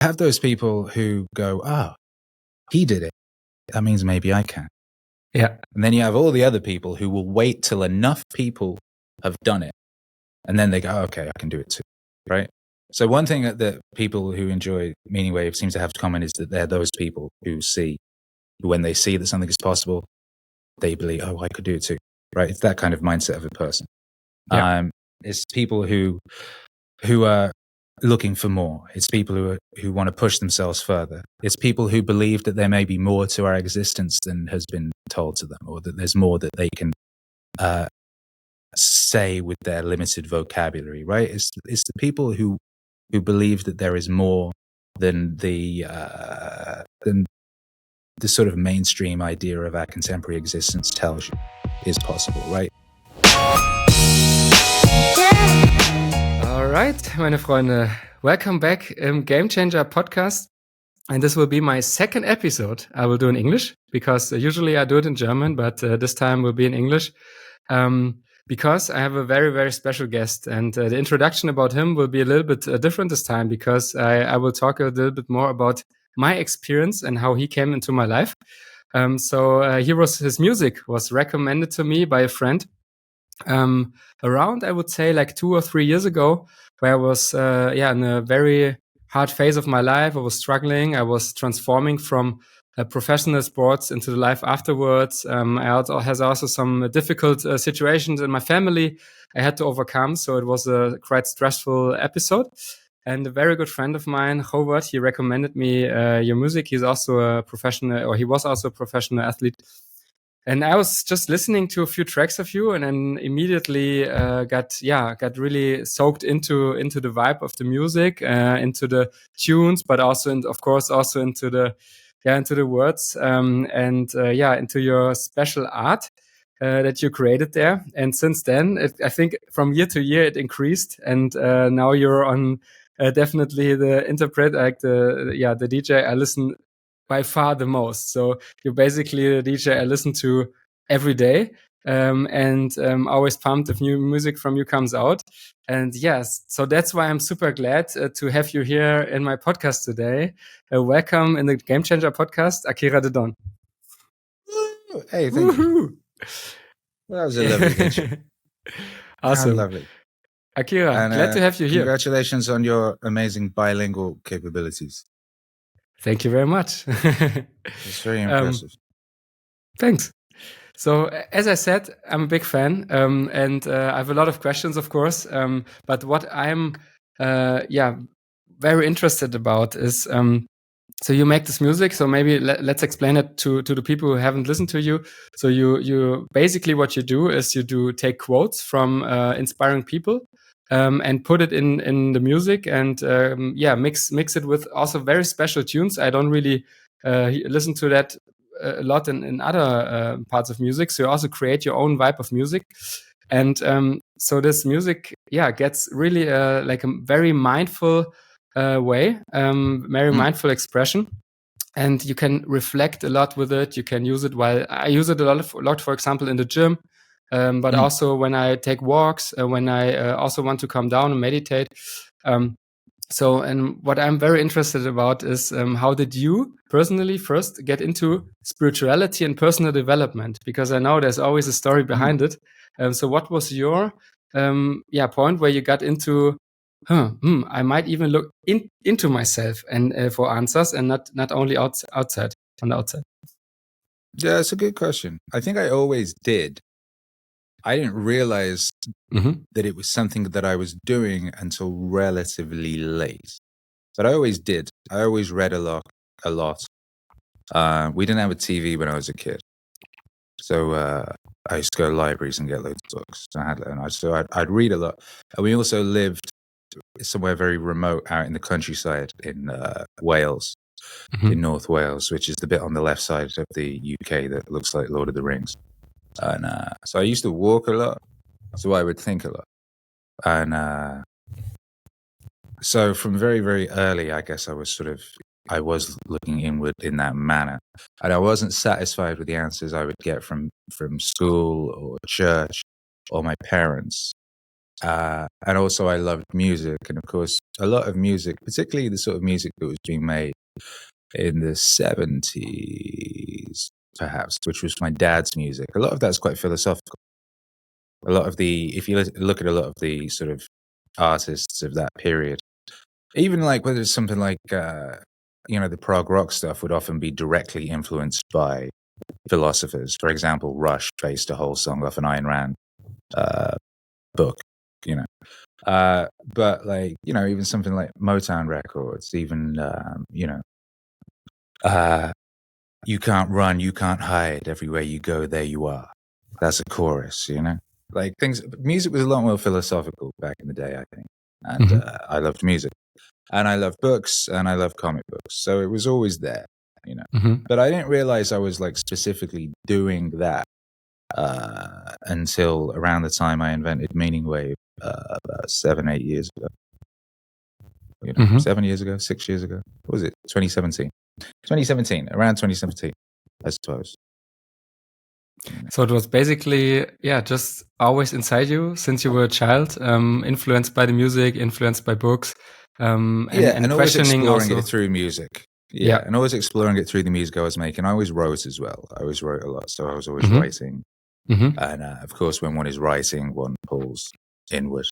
have those people who go, oh, he did it. That means maybe I can. Yeah. And then you have all the other people who will wait till enough people have done it. And then they go, oh, okay, I can do it too. Right? So one thing that people who enjoy Meaning Wave seem to have in common is that they're those people who when they see that something is possible, they believe, oh, I could do it too. Right? It's that kind of mindset of a person. Yeah. It's people who are looking for more. It's people who want to push themselves further. It's people who believe that there may be more to our existence than has been told to them, or that there's more that they can say with their limited vocabulary. Right? It's the people who believe that there is more than the sort of mainstream idea of our contemporary existence tells you is possible. Right? Alright, meine Freunde, welcome back im Game Changer podcast. And this will be my second episode I will do in English, because usually I do it in German, but this time will be in English. Because I have a very, very special guest, and the introduction about him will be a little bit different this time, because I will talk a little bit more about my experience and how he came into my life. His music was recommended to me by a friend around, I would say, like 2 or 3 years ago, where I was in a very hard phase of my life. I was struggling. I was transforming from professional sports into the life afterwards. I also some difficult situations in my family I had to overcome. So it was a quite stressful episode. And a very good friend of mine, Howard, he recommended me your music. He was also a professional athlete. And I was just listening to a few tracks of you, and then immediately got really soaked into the vibe of the music, into the tunes, but also, of course, also into the words, into your special art that you created there. And since then, I think from year to year it increased, and now you're on definitely the interpret, like the DJ I listen by far the most. So you're basically the DJ I listen to every day, and always pumped if new music from you comes out. And yes, so that's why I'm super glad to have you here in my podcast today. Welcome in the Game Changer podcast, Akira the Don. Hey, thank you. That was a lovely intro. Awesome. How lovely. Akira, and, glad to have you here. Congratulations on your amazing bilingual capabilities. Thank you very much. It's very impressive. Thanks. So, as I said, I'm a big fan, and I have a lot of questions, of course. But what I'm, very interested about is, so you make this music. So maybe let's explain it to the people who haven't listened to you. So you basically what you do is you take quotes from inspiring people. And put it in the music, and mix it with also very special tunes. I don't really listen to that a lot in other parts of music. So you also create your own vibe of music, and so this music gets really like a very mindful way, very mindful expression. And you can reflect a lot with it. You can use it while I use it a lot, for example, in the gym. But also when I take walks, when I also want to calm down and meditate. And what I'm very interested about is how did you personally first get into spirituality and personal development? Because I know there's always a story behind it. So what was your point where you got into, I might even look into myself and for answers, and not only outside on the outside? Yeah, that's a good question. I think I always did. I didn't realize that it was something that I was doing until relatively late. But I always did. I always read a lot. We didn't have a TV when I was a kid. So I used to go to libraries and get loads of books. I'd read a lot. And we also lived somewhere very remote out in the countryside in Wales, in North Wales, which is the bit on the left side of the UK that looks like Lord of the Rings. And so I used to walk a lot, so I would think a lot. And so from very, very early, I guess I was looking inward in that manner. And I wasn't satisfied with the answers I would get from school or church or my parents. And also I loved music. And of course, a lot of music, particularly the sort of music that was being made in the 70s, perhaps, which was my dad's music. A lot of that's quite philosophical. A lot of if you look at a lot of the sort of artists of that period, even like whether it's something like, the prog rock stuff would often be directly influenced by philosophers. For example, Rush based a whole song off an Ayn Rand book, but like, even something like Motown records, even, you can't run, you can't hide, everywhere you go, there you are. That's a chorus, like music was a lot more philosophical back in the day, I think. And I loved music, and I loved books, and I loved comic books. So it was always there, but I didn't realize I was like specifically doing that until around the time I invented Meaning Wave, about 7-8 years ago. 7 years ago, 6 years ago. What was it? 2017. Around 2017, I suppose. So it was basically, just always inside you since you were a child, influenced by the music, influenced by books, and always questioning exploring also. it through music. Yeah. And always exploring it through the music I was making. I always wrote as well. I always wrote a lot, so I was always writing. And of course, when one is writing, one pulls inward.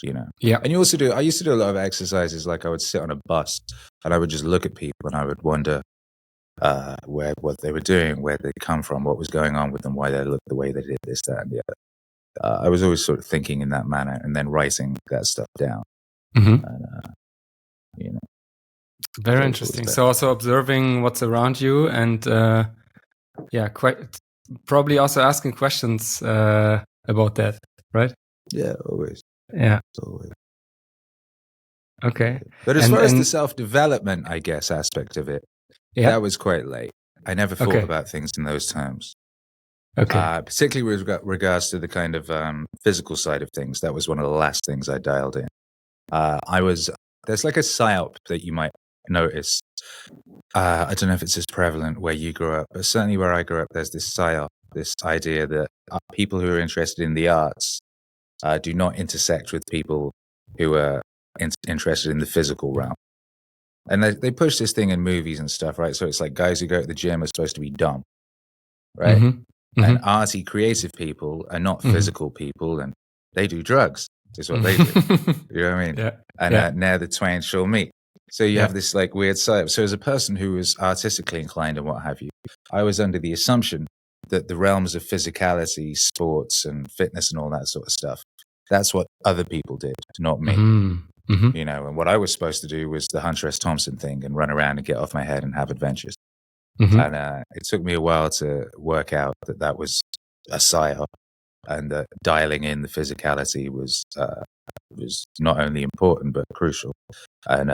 Yeah. And I used to do a lot of exercises. Like I would sit on a bus and I would just look at people and I would wonder what they were doing, where they'd come from, what was going on with them, why they looked the way they did, this, that, and the other. I was always sort of thinking in that manner and then writing that stuff down. And, very interesting. So also observing what's around you and probably also asking questions about that, right? Yeah, always. Yeah. Always. Okay. But as far as the self-development, I guess, aspect of it, that was quite late. I never thought about things in those terms. Okay. Particularly with regards to the kind of physical side of things. That was one of the last things I dialed in. There's like a psyop that you might notice. I don't know if it's as prevalent where you grew up, but certainly where I grew up, there's this psyop, this idea that people who are interested in the arts do not intersect with people who are interested in the physical realm. And they push this thing in movies and stuff, right? So it's like guys who go to the gym are supposed to be dumb, right? And arty, creative people are not physical people, and they do drugs, is what they do. You know what I mean? Yeah. And now the twain shall meet. So you have this like weird side. So as a person who was artistically inclined and what have you, I was under the assumption that the realms of physicality, sports and fitness and all that sort of stuff, that's what other people did, not me. And what I was supposed to do was the Hunter S. Thompson thing and run around and get off my head and have adventures. And it took me a while to work out that was a psyop, and that dialing in the physicality was not only important but crucial and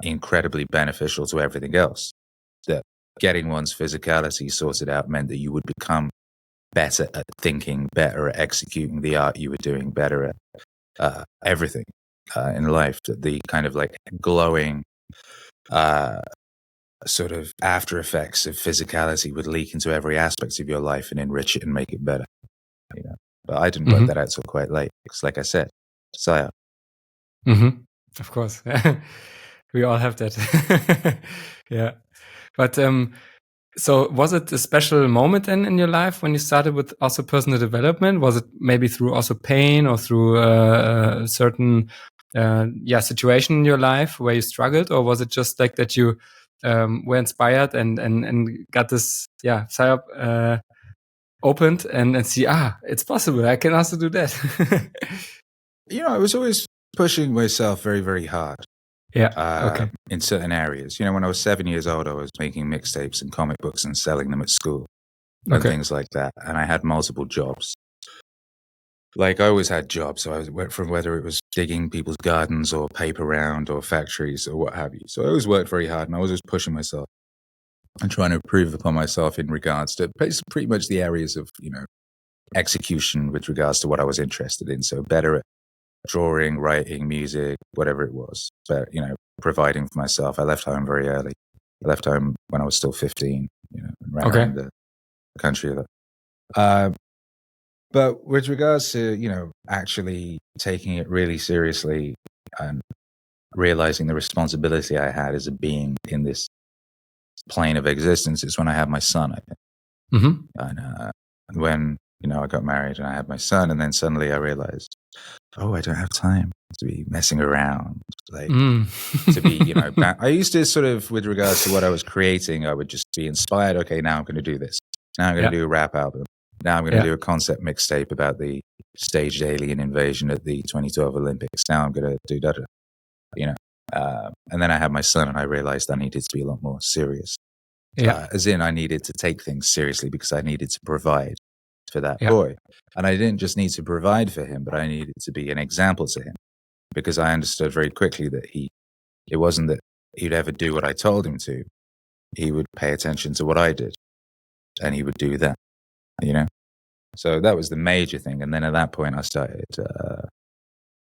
incredibly beneficial to everything else. That getting one's physicality sorted out meant that you would become better at thinking, better at executing the art you were doing, better at everything in life. The kind of like glowing sort of after effects of physicality would leak into every aspect of your life and enrich it and make it better. But I didn't work that out till quite late because, like I said, psyop. Of course. We all have that. Yeah. But so was it a special moment then in your life when you started with also personal development? Was it maybe through also pain or through a certain situation in your life where you struggled, or was it just like that you were inspired and got this psyop opened and see, it's possible, I can also do that. I was always pushing myself very, very hard. Okay. In certain areas. When I was 7 years old, I was making mixtapes and comic books and selling them at school and things like that. And I had multiple jobs. Like I always had jobs. So I went from whether it was digging people's gardens or paper round or factories or what have you. So I always worked very hard and I was just pushing myself and trying to improve upon myself in regards to pretty much the areas of, execution with regards to what I was interested in. So better at drawing, writing, music, whatever it was. But, providing for myself. I left home very early. I left home when I was still 15, and ran around the country. But with regards to, actually taking it really seriously and realizing the responsibility I had as a being in this plane of existence is when I had my son, I think. Mm-hmm. And when, I got married and I had my son, and then suddenly I realized, I don't have time to be messing around. Like, to be, I used to sort of, with regards to what I was creating, I would just be inspired. Okay, now I'm going to do this. Now I'm going to do a rap album. Now I'm going to do a concept mixtape about the staged alien invasion at the 2012 Olympics. Now I'm going to do that, and then I had my son and I realized I needed to be a lot more serious. As in, I needed to take things seriously because I needed to provide for that boy. And I didn't just need to provide for him, but I needed to be an example to him, because I understood very quickly that it wasn't that he'd ever do what I told him to. He would pay attention to what I did, and he would do that, So that was the major thing. And then at that point, I started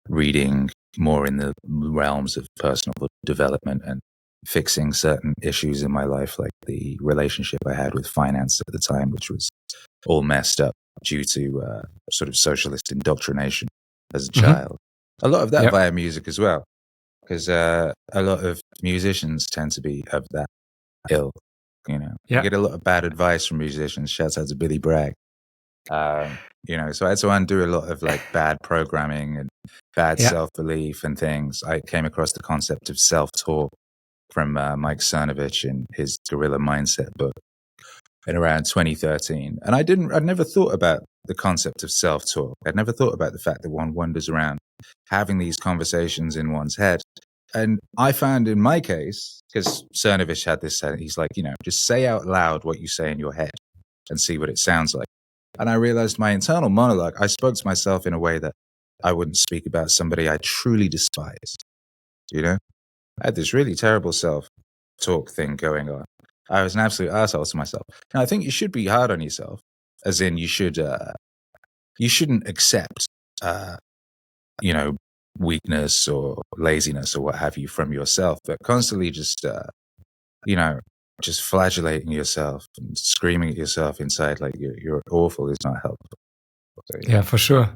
reading more in the realms of personal development and fixing certain issues in my life, like the relationship I had with finance at the time, which was all messed up due to sort of socialist indoctrination as a child. A lot of that via music as well, because a lot of musicians tend to be of that ilk. You get a lot of bad advice from musicians. Shouts out to Billy Bragg. So I had to undo a lot of like bad programming and bad self-belief and things. I came across the concept of self-talk from Mike Cernovich in his Gorilla Mindset book in around 2013. And I'd never thought about the concept of self-talk. I'd never thought about the fact that one wanders around having these conversations in one's head. And I found in my case, because Cernovich had this, he's like, just say out loud what you say in your head and see what it sounds like. And I realized my internal monologue, I spoke to myself in a way that I wouldn't speak about somebody I truly despised. I had this really terrible self-talk thing going on. I was an absolute arsehole to myself. Now, I think you should be hard on yourself, as in you shouldn't accept, weakness or laziness or what have you from yourself, but constantly just flagellating yourself and screaming at yourself inside like you're awful is not helpful. So, for sure.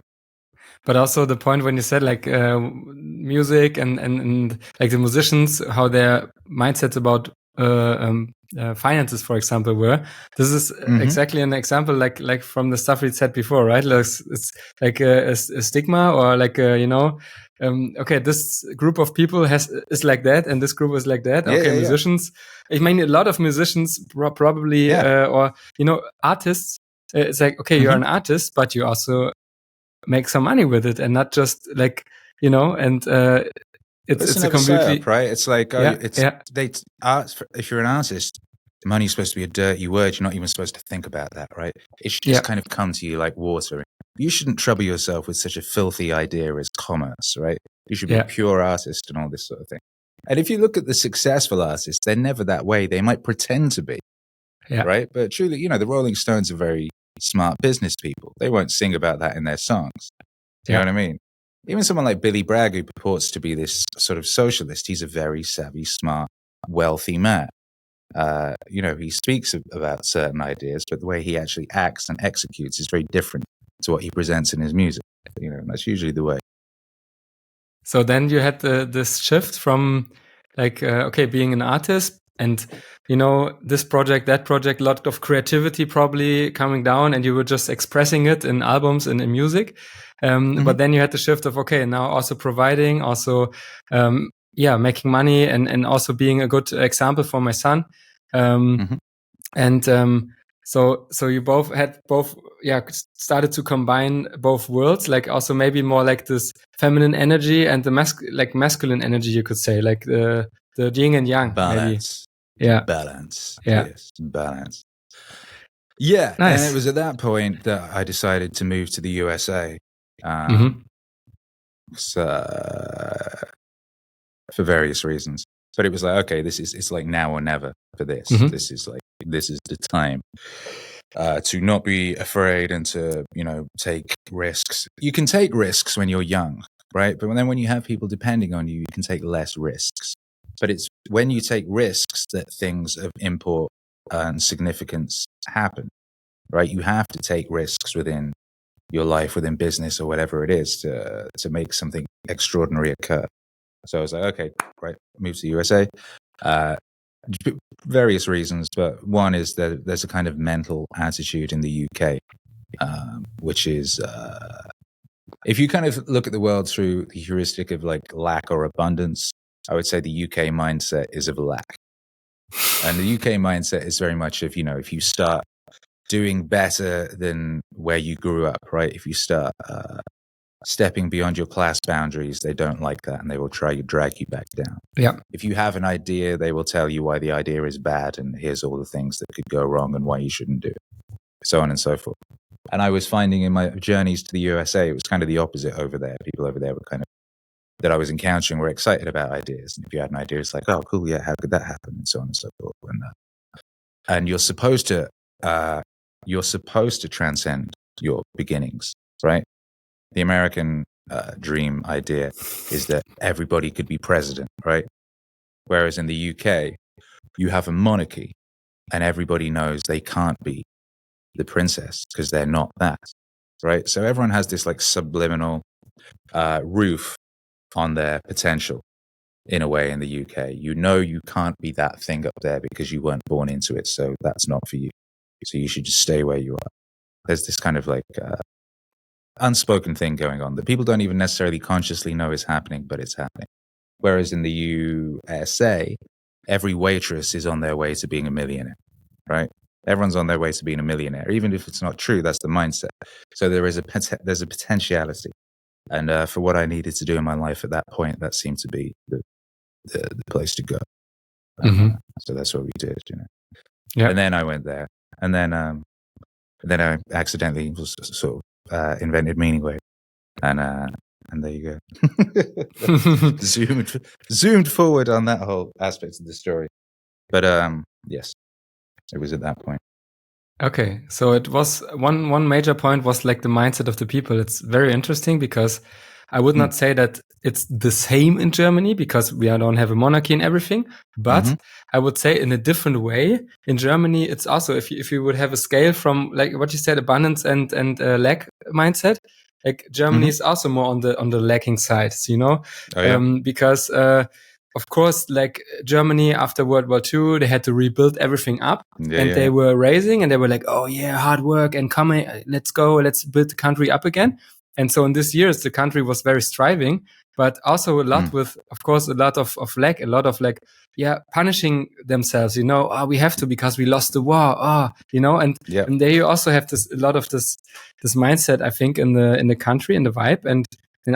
But also the point when you said like music and like the musicians, how their mindsets about finances, for example, were. This is exactly an example like from the stuff we said before, right? It's like a stigma or like okay, this group of people is like that, and this group is like that. Okay, musicians. I mean, a lot of musicians probably or artists. It's like, okay, you're an artist, but you also make some money with it, and not just like and it's a completely setup, right? It's like if you're an artist, money's supposed to be a dirty word. You're not even supposed to think about that, right? It should just kind of come to you like water. You shouldn't trouble yourself with such a filthy idea as commerce, right? You should be a pure artist and all this sort of thing. And if you look at the successful artists, they're never that way. They might pretend to be, right? But truly, the Rolling Stones are very smart business people. They won't sing about that in their songs. Do you know what I mean? Even someone like Billy Bragg, who purports to be this sort of socialist, he's a very savvy, smart, wealthy man. He speaks about certain ideas, but the way he actually acts and executes is very different to what he presents in his music. That's usually the way. So then you had this shift from like, being an artist and, this project, that project, lot of creativity probably coming down, and you were just expressing it in albums and in music. But then you had the shift of, okay, now also providing, also, making money and also being a good example for my son. So you both started to combine both worlds, like also maybe more like this feminine energy and the masculine energy, you could say, like the yin and yang. Balance. Maybe. Balance. Yes, balance. Yeah, nice. And it was at that point that I decided to move to the USA. For various reasons. But it was like, okay, it's like now or never for this. This is the time to not be afraid and to, take risks. You can take risks when you're young, right? But then when you have people depending on you, you can take less risks. But it's when you take risks that things of import and significance happen, right? You have to take risks within your life within business or whatever it is to make something extraordinary occur. So I was like, okay, great, move to the USA. Various reasons, but one is that there's a kind of mental attitude in the UK, which is if you kind of look at the world through the heuristic of like lack or abundance, I would say the UK mindset is of lack. And the UK mindset is very much if you start doing better than where you grew up, right? If you start stepping beyond your class boundaries, they don't like that and they will try to drag you back down. Yeah. If you have an idea, they will tell you why the idea is bad and here's all the things that could go wrong and why you shouldn't do it, so on and so forth. And I was finding in my journeys to the USA, it was kind of the opposite over there. People over there were kind of, that I was encountering, were excited about ideas. And if you had an idea, it's like, oh, cool, yeah, how could that happen? And so on and so forth. And you're supposed to transcend your beginnings, right? The American dream idea is that everybody could be president, right? Whereas in the UK, you have a monarchy and everybody knows they can't be the princess because they're not that, right? So everyone has this like subliminal roof on their potential in a way in the UK. You can't be that thing up there because you weren't born into it, so that's not for you. So you should just stay where you are. There's this kind of like unspoken thing going on that people don't even necessarily consciously know is happening, but it's happening. Whereas in the USA, every waitress is on their way to being a millionaire, right? Everyone's on their way to being a millionaire. Even if it's not true, that's the mindset. So there's a potentiality. And for what I needed to do in my life at that point, that seemed to be the place to go. So that's what we did, Yeah. And then I went there. And then I accidentally was sort of invented Meaning Wave. And there you go. Zoomed forward on that whole aspect of the story. But yes, it was at that point. Okay, so it was one major point was like the mindset of the people. It's very interesting because I would not say that it's the same in Germany because we don't have a monarchy and everything, but I would say in a different way. In Germany, it's also if you would have a scale from like what you said, abundance and lack mindset. Like Germany is also more on the lacking side, because of course, like Germany after World War II, they had to rebuild everything up, they were raising, and they were like, "Oh yeah, hard work and coming, let's go, let's build the country up again." And so in these years, the country was very striving, but also a lot with, of course, a lot of lack, a lot of like, punishing themselves. We have to because we lost the war. And there you also have a lot of this mindset, I think, in the country, in the vibe, and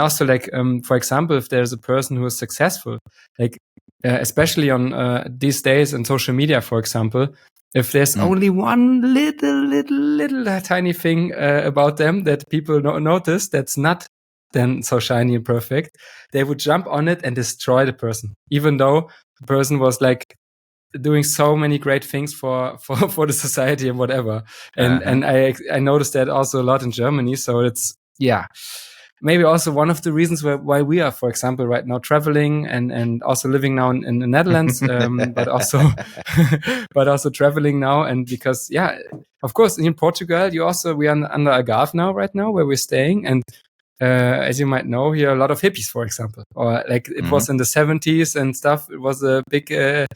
also like, for example, if there's a person who is successful, like especially on these days in social media, for example, if there's only one little tiny thing about them that people notice that's not then so shiny and perfect, they would jump on it and destroy the person, even though the person was like doing so many great things for the society and whatever. And I noticed that also a lot in Germany. So it's maybe also one of the reasons why we are, for example, right now traveling and also living now in the Netherlands, but also traveling now. And because, of course, in Portugal, we are under Algarve now, right now, where we're staying. And as you might know, here are a lot of hippies, for example, or like it was in the 70s and stuff. It was a big, a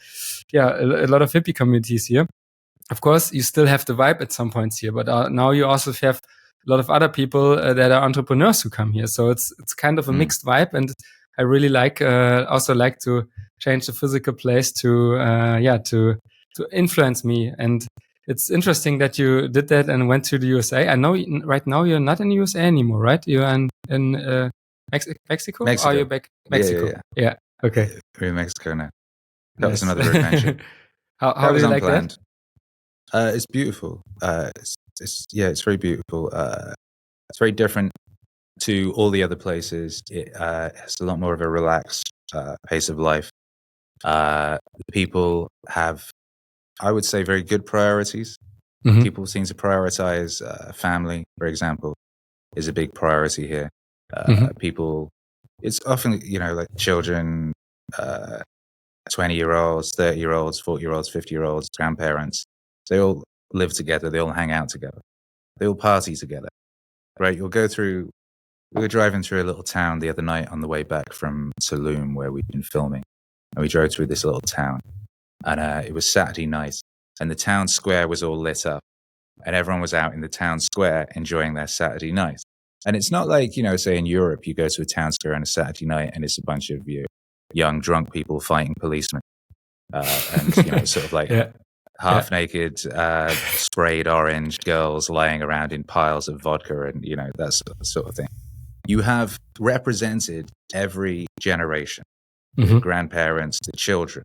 lot of hippie communities here. Of course, you still have the vibe at some points here, but now you also have a lot of other people that are entrepreneurs who come here. So it's kind of a mixed vibe, and I really also like to change the physical place to influence me. And it's interesting that you did that and went to the USA. I know right now you're not in the USA anymore, right? You're in Mexico? Or are you back? Mexico. Yeah. Okay. We're in Mexico now. That was another adventure. How do you like that? It's beautiful. It's very beautiful. It's very different to all the other places. It has a lot more of a relaxed pace of life. People have, I would say, very good priorities. People seem to prioritize family, for example, is a big priority here. People, it's often, like children, 20-year-olds, 30-year-olds, 40-year-olds, 50-year-olds, grandparents. They all live together. They all hang out together. They all party together. right? We were driving through a little town the other night on the way back from Tulum, where we'd been filming. And we drove through this little town. And it was Saturday night. And the town square was all lit up. And everyone was out in the town square enjoying their Saturday night. And it's not like, say in Europe, you go to a town square on a Saturday night and it's a bunch of young, drunk people fighting policemen. And, sort of like half naked, sprayed orange girls lying around in piles of vodka and, that sort of thing. You have represented every generation, the grandparents, the children,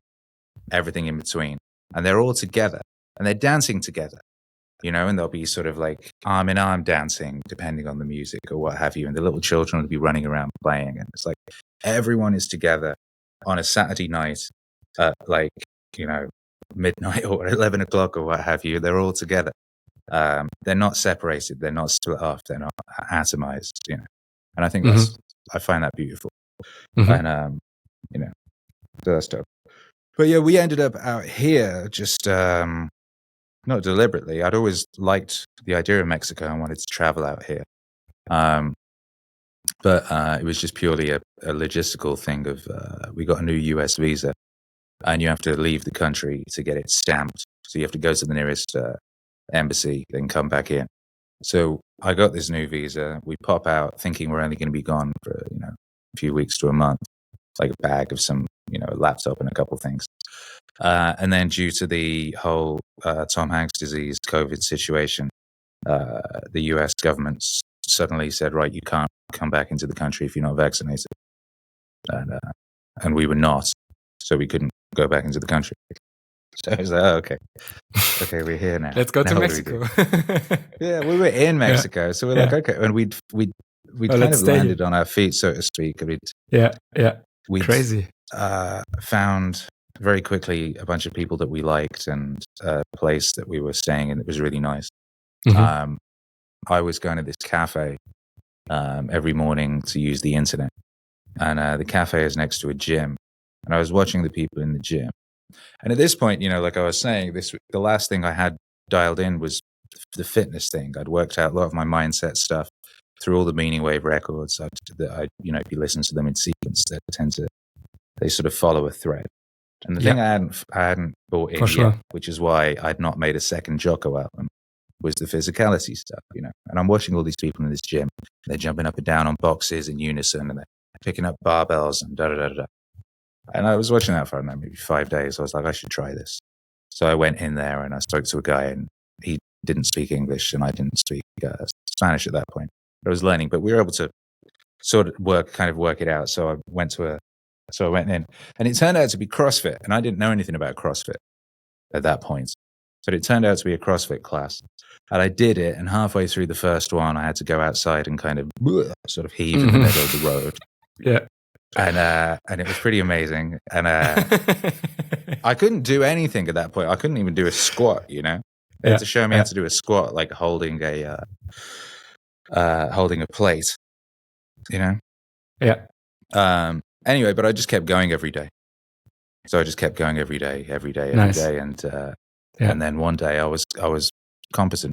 everything in between. And they're all together and they're dancing together, and they'll be sort of like arm in arm dancing, depending on the music or what have you. And the little children will be running around playing. And it's like everyone is together on a Saturday night at midnight or 11 o'clock or what have you. They're all together. They're not separated. They're not split off. They're not atomized, And I think I find that beautiful. And, so that's dope. But yeah, we ended up out here just not deliberately. I'd always liked the idea of Mexico and wanted to travel out here. But it was just purely a logistical thing of we got a new US visa and you have to leave the country to get it stamped. So you have to go to the nearest embassy, then come back in. So I got this new visa. We pop out thinking we're only going to be gone for, a few weeks to a month, like a bag of some, a laptop and a couple things. And then due to the whole Tom Hanks disease, COVID situation, the US government suddenly said, right, you can't come back into the country if you're not vaccinated. And we were not, so we couldn't go back into the country. So I was like, oh, okay, we're here now. Let's go now to Mexico. Yeah, we were in Mexico, so we're like, okay, and we kind of landed on our feet, so to speak. We crazy. Found very quickly a bunch of people that we liked and a place that we were staying in that was really nice. I was going to this cafe every morning to use the internet, and the cafe is next to a gym, and I was watching the people in the gym. And at this point, like I was saying, the last thing I had dialed in was the fitness thing. I'd worked out a lot of my mindset stuff through all the Meaning Wave records. I'd if you listen to them in sequence, they sort of follow a thread. And the thing I hadn't bought in yet, which is why I'd not made a second Jocko album, was the physicality stuff, And I'm watching all these people in this gym. They're jumping up and down on boxes in unison, and they're picking up barbells and da-da-da-da. And I was watching that for, maybe 5 days. I was like, I should try this. So I went in there and I spoke to a guy, and he didn't speak English and I didn't speak Spanish at that point. I was learning, but we were able to sort of work it out. So I went in, and it turned out to be CrossFit, and I didn't know anything about CrossFit at that point. But it turned out to be a CrossFit class. And I did it, and halfway through the first one, I had to go outside and kind of sort of heave in the middle of the road. Yeah. And it was pretty amazing. And I couldn't do anything at that point. I couldn't even do a squat, They had to show me how to do a squat, like holding a plate, Yeah. Anyway, but I just kept going every day. So I just kept going every day, and then one day I was competent.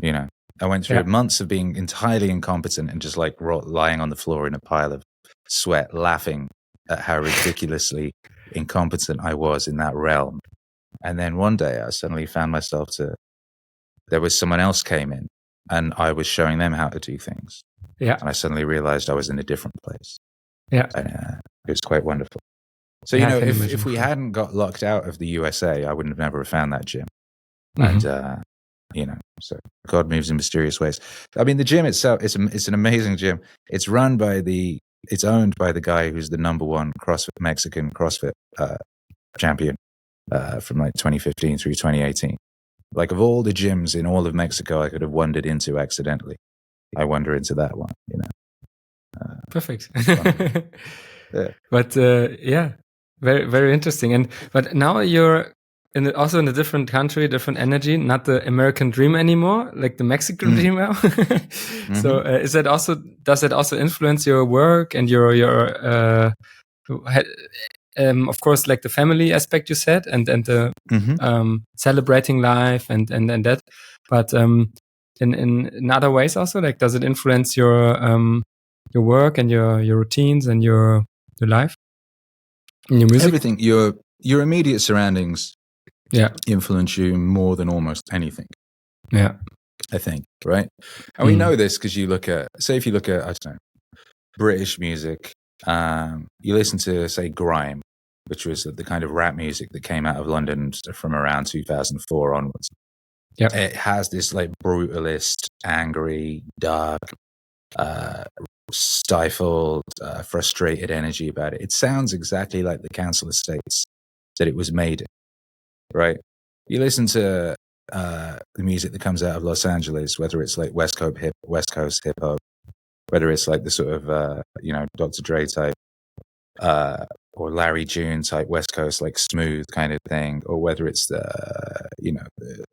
I went through months of being entirely incompetent and just like lying on the floor in a pile of sweat, laughing at how ridiculously incompetent I was in that realm. And then one day I suddenly found myself there was someone else came in and I was showing them how to do things. Yeah. And I suddenly realized I was in a different place. Yeah. And it was quite wonderful. So, if we hadn't got locked out of the USA, I wouldn't have never found that gym. And, so God moves in mysterious ways. I mean, the gym itself, it's an amazing gym. It's owned by the guy who's the number one Mexican CrossFit champion from like 2015 through 2018. Like of all the gyms in all of Mexico I could have wandered into accidentally, I wander into that one, Perfect. Yeah. But very, very interesting. But now you're also in a different country, different energy, not the American dream anymore, like the Mexican dream now. So does that also influence your work and your of course, like the family aspect you said, and the celebrating life and that. But in other ways also? Like, does it influence your work and your routines and your life and your music? Everything. Your immediate surroundings influence you more than almost anything. Yeah. I think, right? And we know this because you look at, say, if you look at, I don't know, British music, you listen to, say, grime, which was the kind of rap music that came out of London from around 2004 onwards. Yeah. It has this like brutalist, angry, dark, stifled, frustrated energy about it. It sounds exactly like the council estates that it was made in, right? You listen to the music that comes out of Los Angeles, whether it's like West Coast hip hop, whether it's like the sort of Dr. Dre type or Larry June type West Coast like smooth kind of thing, or whether it's the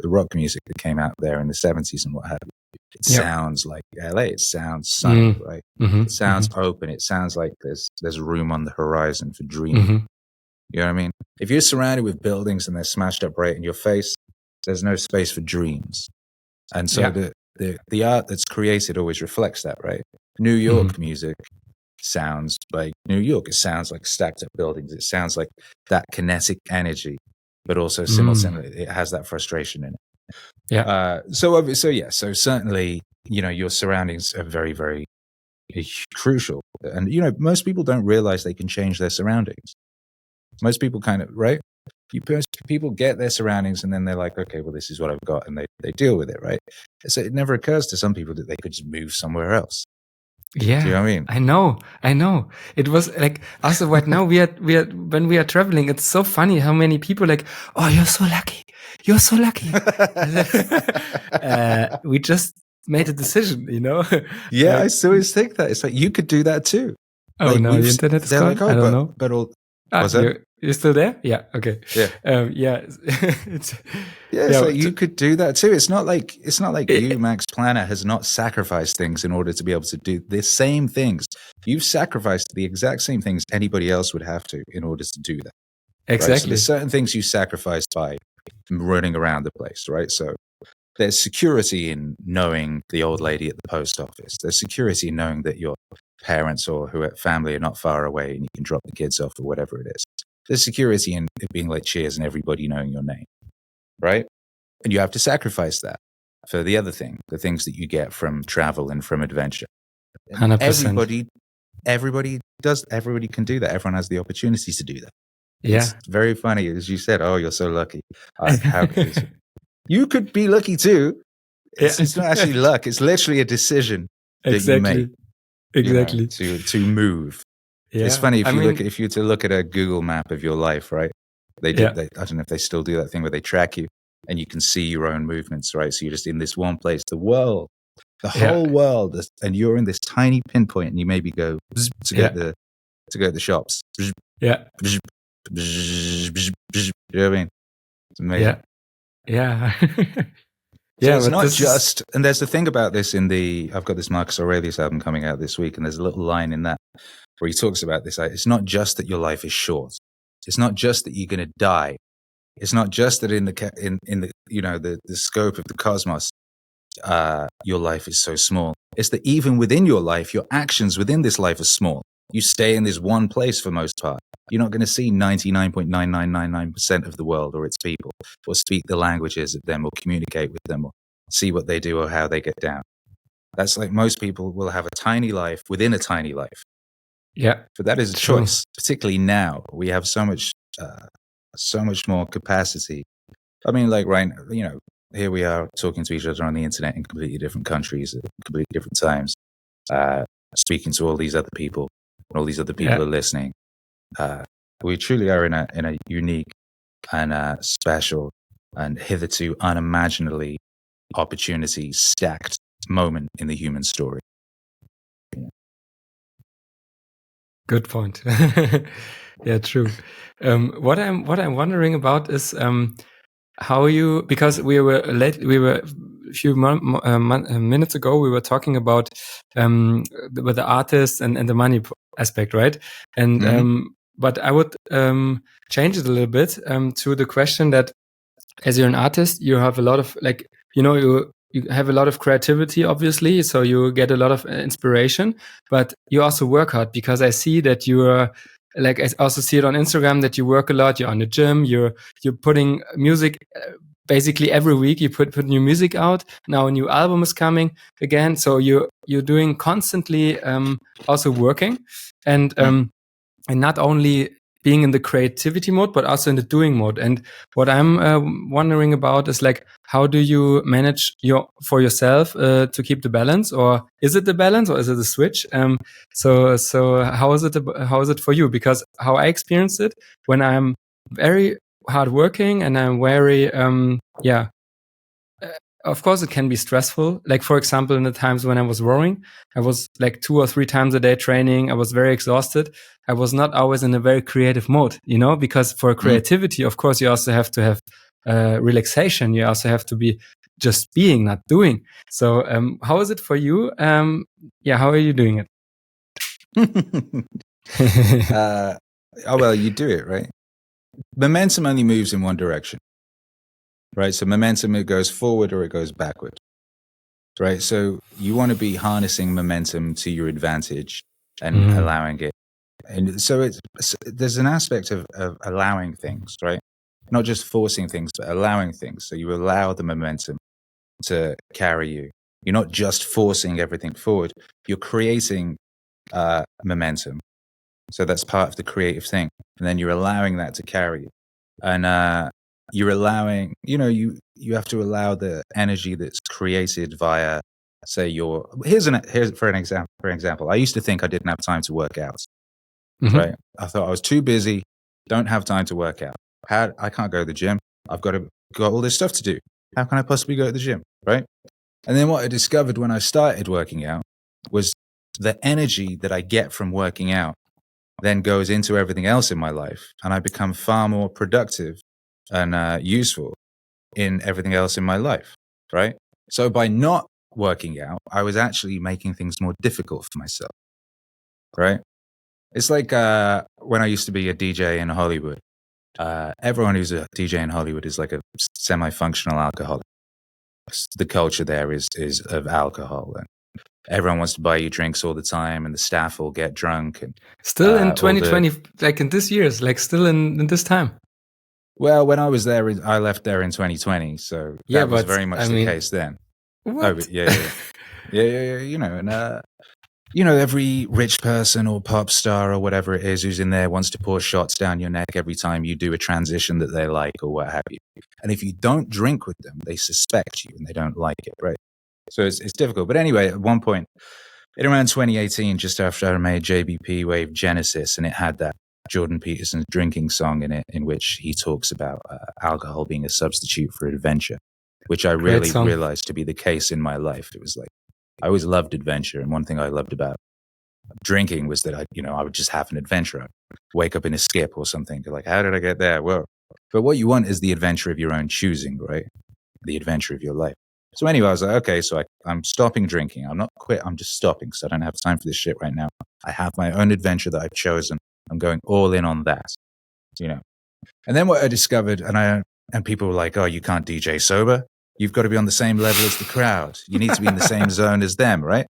rock music that came out there in the 70s and what have you. It sounds like LA. It sounds sunny, right? It sounds open. It sounds like there's room on the horizon for dreaming. You know what I mean? If you're surrounded with buildings and they're smashed up right in your face, there's no space for dreams. And so the art that's created always reflects that, right? New York music sounds like New York. It sounds like stacked up buildings. It sounds like that kinetic energy, but also simultaneously it has that frustration in it. Yeah. So certainly, your surroundings are very, very crucial. And, most people don't realize they can change their surroundings. Most people kind of, right? People get their surroundings and then they're like, okay, well, this is what I've got. And they deal with it, right? So it never occurs to some people that they could just move somewhere else. Yeah. Do you know what I mean? I know. It was like, also right now we are when we are traveling, it's so funny how many people like, oh, you're so lucky. You're so lucky. We just made a decision, Yeah, I always think that. It's like, you could do that too. Oh, like, no, the internet is gone? Like, oh, I don't know. But all, was that? You're still there? Yeah. Okay. Yeah. So you could do that too. It's not like you, Max Planner, has not sacrificed things in order to be able to do the same things. You've sacrificed the exact same things anybody else would have to in order to do that. Exactly. Right? So there's certain things you sacrificed by running around the place, right? So there's security in knowing the old lady at the post office. There's security in knowing that your parents or family are not far away and you can drop the kids off or whatever it is. There's security in it being like Cheers and everybody knowing your name, right? And you have to sacrifice that for the other thing, the things that you get from travel and from adventure. 100%. Everybody can do that. Everyone has the opportunities to do that. Yeah. It's very funny, as you said, oh, you're so lucky. You could be lucky too. It's not actually luck. It's literally a decision that you make. Exactly. To move. Yeah. It's funny if you were to look at a Google map of your life, right? I don't know if they still do that thing where they track you and you can see your own movements, right? So you're just in this one place, the whole world, and you're in this tiny pinpoint, and you maybe go to get the shops. Yeah. You know what I mean? It's amazing. Yeah. So it's not just, and there's the thing about this I've got this Marcus Aurelius album coming out this week, and there's a little line in that where he talks about this. It's not just that your life is short. It's not just that you're going to die. It's not just that in the scope of the cosmos, your life is so small. It's that even within your life, your actions within this life are small. You stay in this one place for most part. You're not going to see 99.9999% of the world or its people, or speak the languages of them, or communicate with them, or see what they do or how they get down. That's like most people will have a tiny life within a tiny life. Yeah. But that is a choice, particularly now. We have so much more capacity. I mean, like, right, here we are talking to each other on the internet in completely different countries at completely different times, speaking to all these other people, and all these other people are listening. We truly are in a unique and special and hitherto unimaginably opportunity stacked moment in the human story. Good point. Yeah, true. What I'm wondering about is how you, because we were a few minutes ago, we were talking about with the artist and the money aspect, right? And but I would change it a little bit to the question that, as you're an artist, you have a lot of, like, you you have a lot of creativity, obviously, so you get a lot of inspiration, but you also work hard, because I see that you are, like, I also see it on Instagram that you work a lot. You're on the gym. You're putting music. Basically every week you put new music out. Now a new album is coming again. So you're doing constantly also working, and not only being in the creativity mode, but also in the doing mode. And what I'm wondering about is, like, how do you manage for yourself to keep the balance, or is it the balance, or is it a switch? So how is it for you? Because how I experience it, when I'm very hardworking and I'm very of course it can be stressful. Like, for example, in the times when I was rowing, I was like 2 or 3 times a day training. I was very exhausted. I was not always in a very creative mode, because for creativity, of course, you also have to have relaxation. You also have to be just being, not doing. So how is it for you? How are you doing it? Well, you do it, right? Momentum only moves in one direction, right? So momentum, it goes forward or it goes backward, right? So you want to be harnessing momentum to your advantage and allowing it. And so there's an aspect of allowing things, right? Not just forcing things, but allowing things. So you allow the momentum to carry you. You're not just forcing everything forward. You're creating momentum. So that's part of the creative thing. And then you're allowing that to carry you. And you're allowing, you have to allow the energy that's created via, say, here's for an example. I used to think I didn't have time to work out. Right? I thought I was too busy, don't have time to work out. I can't go to the gym. I've got all this stuff to do. How can I possibly go to the gym? Right? And then what I discovered when I started working out was the energy that I get from working out then goes into everything else in my life, and I become far more productive and useful in everything else in my life. Right? So by not working out, I was actually making things more difficult for myself. Right? It's like when I used to be a DJ in Hollywood. Everyone who's a DJ in Hollywood is like a semi-functional alcoholic. The culture there is of alcohol, and everyone wants to buy you drinks all the time, and the staff will get drunk. And still in 2020, like in this year's, like still in this time. Well, when I was there, I left there in 2020, so that was very much the case then. What? Oh, but yeah. And every rich person or pop star or whatever it is who's in there wants to pour shots down your neck every time you do a transition that they like or what have you. And if you don't drink with them, they suspect you and they don't like it, right? So it's difficult. But anyway, at one point, in around 2018, just after I made JBP Wave Genesis, and it had that Jordan Peterson's drinking song in it, in which he talks about alcohol being a substitute for adventure, which I really realized to be the case in my life. It was like, I always loved adventure, and one thing I loved about drinking was that I would just have an adventure. I'd wake up in a skip or something. You're like, how did I get there? Well, but what you want is the adventure of your own choosing, right? The adventure of your life. So anyway, I was like, okay, so I'm stopping drinking. I'm not quit. I'm just stopping, so I don't have time for this shit right now. I have my own adventure that I've chosen. I'm going all in on that, And then what I discovered, and people were like, oh, you can't DJ sober. You've got to be on the same level as the crowd. You need to be in the same zone as them, right?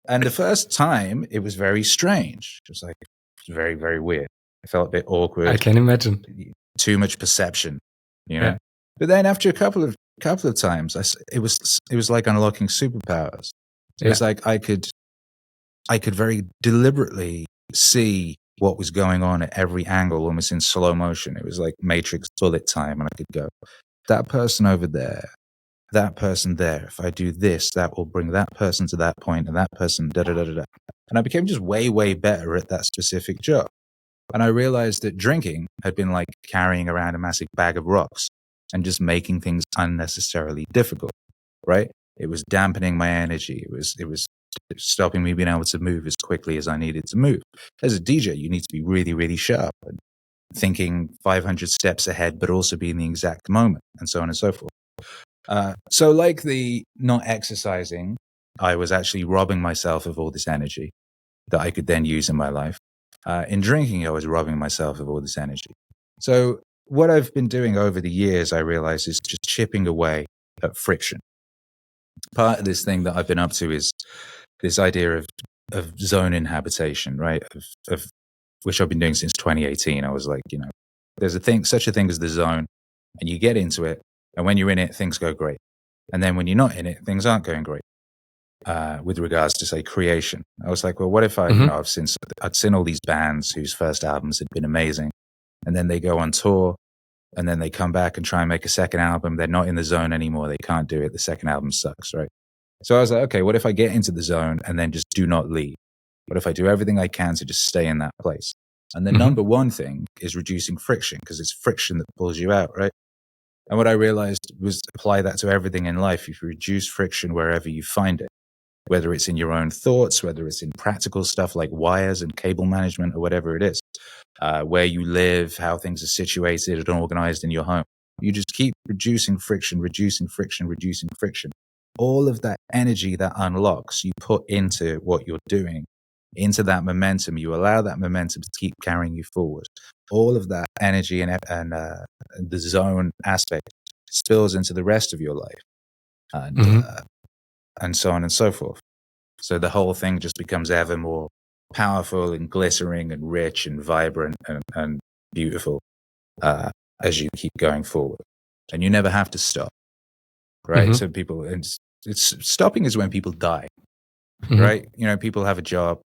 And the first time, it was very strange. It was very, very weird. I felt a bit awkward. I can imagine. Too much perception, Yeah. But then after a couple of times, it was like unlocking superpowers. It was like I could very deliberately see what was going on at every angle, almost in slow motion. It was like Matrix bullet time, and I could go, that person over there, that person there. If I do this, that will bring that person to that point, and that person, da-da-da-da-da. And I became just way, way better at that specific job. And I realized that drinking had been like carrying around a massive bag of rocks and just making things unnecessarily difficult, right? It was dampening my energy. It was stopping me being able to move as quickly as I needed to move. As a DJ, you need to be really, really sharp and thinking 500 steps ahead, but also be in the exact moment, and so on and so forth. So like the not exercising, I was actually robbing myself of all this energy that I could then use in my life. In drinking, I was robbing myself of all this energy. So what I've been doing over the years, I realize, is just chipping away at friction. part of this thing that I've been up to is this idea of zone inhabitation, right? Of which I've been doing since 2018. I was like, there's such a thing as the zone, and you get into it, and when you're in it, things go great. And then when you're not in it, things aren't going great. With regards to, say, creation, I was like, well, what if I'd seen all these bands whose first albums had been amazing, and then they go on tour, and then they come back and try and make a second album. They're not in the zone anymore. They can't do it. The second album sucks, right? So I was like, okay, what if I get into the zone and then just do not leave? What if I do everything I can to just stay in that place? And the number one thing is reducing friction, because it's friction that pulls you out, right? And what I realized was apply that to everything in life. If you reduce friction wherever you find it, whether it's in your own thoughts, whether it's in practical stuff like wires and cable management or whatever it is, where you live, how things are situated and organized in your home, you just keep reducing friction. All of that energy that unlocks, you put into what you're doing, into that momentum. You allow that momentum to keep carrying you forward. All of that energy and the zone aspect spills into the rest of your life, and so on and so forth. So the whole thing just becomes ever more powerful and glittering and rich and vibrant and beautiful as you keep going forward. And you never have to stop, right? So people, it's stopping is when people die, right? People have a job,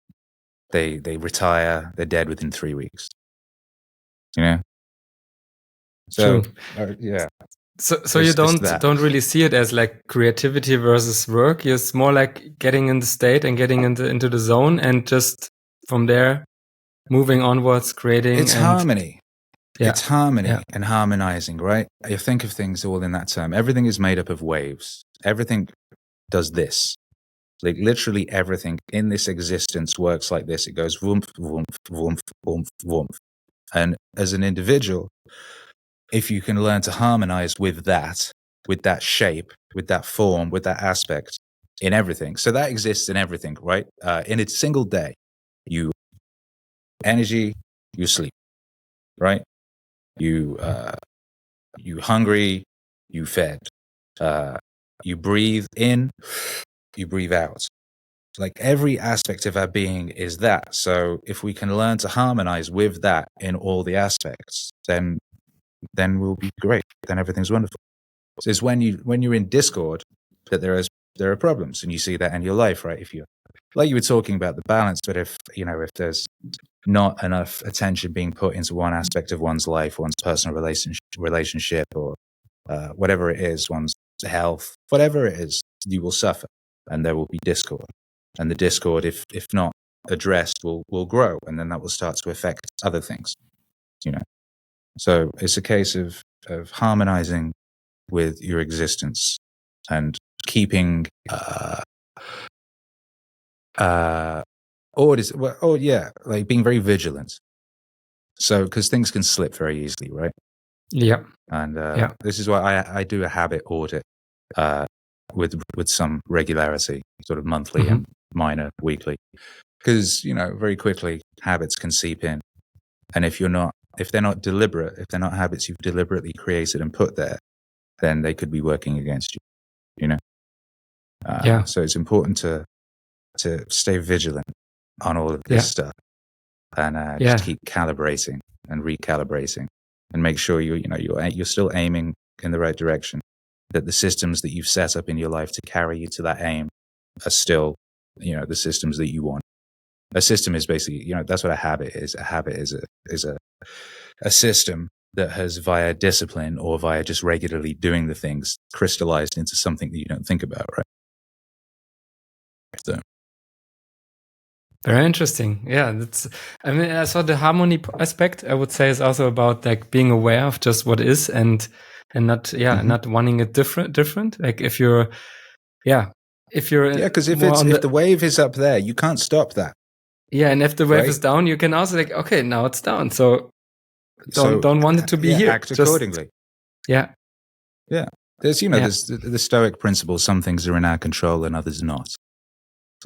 they retire, they're dead within 3 weeks. So yeah. So you don't really see it as like creativity versus work. It's more like getting in the state and getting into the zone, and just from there moving onwards, creating. It's harmony. Yeah. It's harmony and harmonizing, right? You think of things all in that term. Everything is made up of waves. Everything does this. Like literally everything in this existence works like this. It goes woomph, woomph, woomph, woomph, woomph. And as an individual, if you can learn to harmonize with that shape, with that form, with that aspect in everything. So that exists in everything, right? In a single day, you energy, you sleep, right? You hungry, you fed. You breathe in, you breathe out. Like every aspect of our being is that. So if we can learn to harmonize with that in all the aspects, then we'll be great. Then everything's wonderful. So it's when you're in discord that there are problems, and you see that in your life, right? If you, like you were talking about the balance, but if there's not enough attention being put into one aspect of one's life, one's personal relationship, or whatever it is, one's health, whatever it is, you will suffer, and there will be discord. And the discord, if not addressed, will grow, and then that will start to affect other things. So it's a case of harmonizing with your existence and keeping like being very vigilant. So because things can slip very easily, right? Yeah. And this is why I do a habit audit with some regularity, sort of monthly and minor weekly, because very quickly habits can seep in, and if they're not deliberate, if they're not habits you've deliberately created and put there, then they could be working against you. So it's important to stay vigilant on all of this stuff, and just keep calibrating and recalibrating, and make sure you're still aiming in the right direction, that the systems that you've set up in your life to carry you to that aim are still the systems that you want. A system is basically, that's what a habit is. A habit is a system that has, via discipline or via just regularly doing the things, crystallized into something that you don't think about, right? So. Very interesting. Yeah, I saw the harmony aspect, I would say, is also about like being aware of just what is, and not not wanting it different. Like if you're because if the wave is up there, you can't stop that. Yeah, and if the wave is down, you can also like, okay, now it's down, so don't want it to be here. Act accordingly. Yeah. There's there's the Stoic principle. Some things are in our control and others not.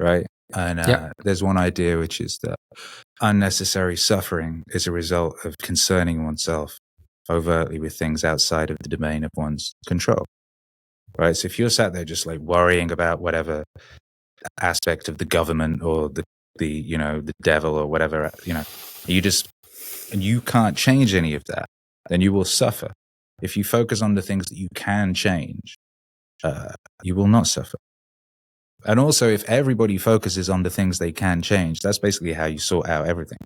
Right. And there's one idea, which is that unnecessary suffering is a result of concerning oneself overtly with things outside of the domain of one's control. right? So if you're sat there just like worrying about whatever aspect of the government or the devil or whatever, and you can't change any of that, then you will suffer. If you focus on the things that you can change, you will not suffer. And also, if everybody focuses on the things they can change, that's basically how you sort out everything.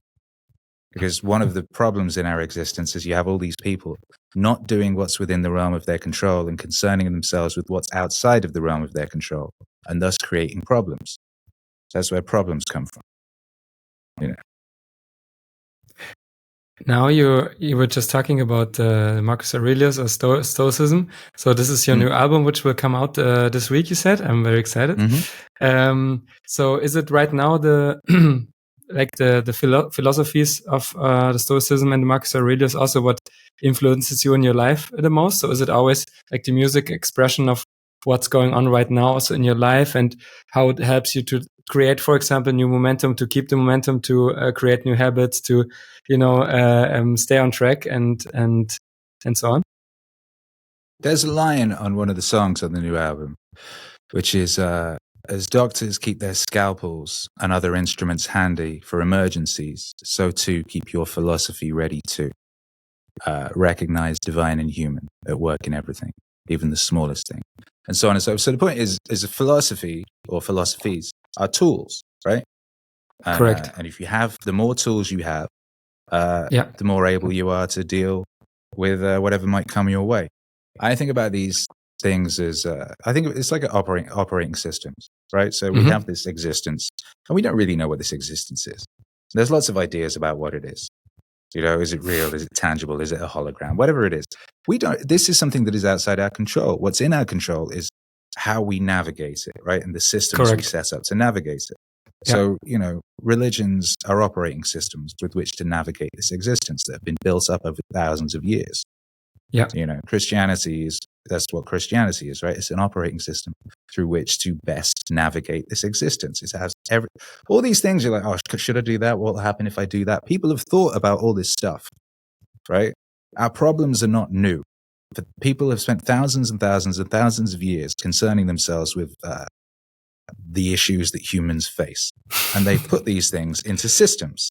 Because one of the problems in our existence is you have all these people not doing what's within the realm of their control and concerning themselves with what's outside of the realm of their control, and thus creating problems. That's where problems come from. Now you were just talking about Marcus Aurelius or Stoicism. So this is your new album, which will come out this week. You said. I'm very excited. So is it right now the the philosophies of the Stoicism and Marcus Aurelius also what influences you in your life the most? So is it always like the music expression of what's going on right now also in your life and how it helps you to create, for example, new momentum, to keep the momentum, to create new habits, to stay on track and so on? There's a line on one of the songs on the new album, which is, as doctors keep their scalpels and other instruments handy for emergencies, so too keep your philosophy ready to recognize divine and human at work in everything, even the smallest thing, and so on and so forth. So the point is a philosophy or philosophies are tools, right? Correct. And if you have, the more tools you have, the more able you are to deal with whatever might come your way. I think about these things as, I think it's like an operating systems, right? So we have this existence, and we don't really know what this existence is. There's lots of ideas about what it is. Is it real? Is it tangible? Is it a hologram? Whatever it is. This is something that is outside our control. What's in our control is how we navigate it, right? And the systems we set up to navigate it. Yeah. So, religions are operating systems with which to navigate this existence that have been built up over thousands of years. Yeah. Christianity that's what Christianity is, right? It's an operating system through which to best navigate this existence. It has all these things. You're like, oh, should I do that? What will happen if I do that? People have thought about all this stuff, right? Our problems are not new. But people have spent thousands and thousands and thousands of years concerning themselves with the issues that humans face. And they've put these things into systems,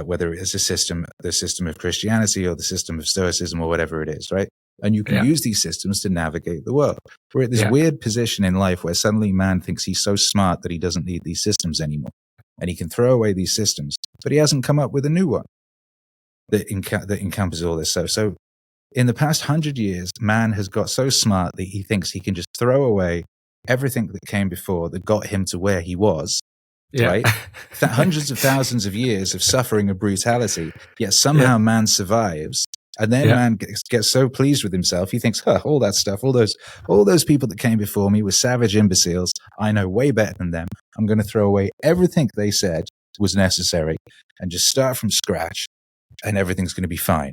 whether it's the system of Christianity or the system of Stoicism or whatever it is, right? And you can use these systems to navigate the world. We're at this weird position in life where suddenly man thinks he's so smart that he doesn't need these systems anymore. And he can throw away these systems, but he hasn't come up with a new one that encompasses all this stuff. So in the past 100 years, man has got so smart that he thinks he can just throw away everything that came before that got him to where he was, right? Hundreds of thousands of years of suffering and brutality, yet somehow man survives. And then man gets so pleased with himself, he thinks, all that stuff, all those people that came before me were savage imbeciles. I know way better than them. I'm going to throw away everything they said was necessary and just start from scratch, and everything's going to be fine.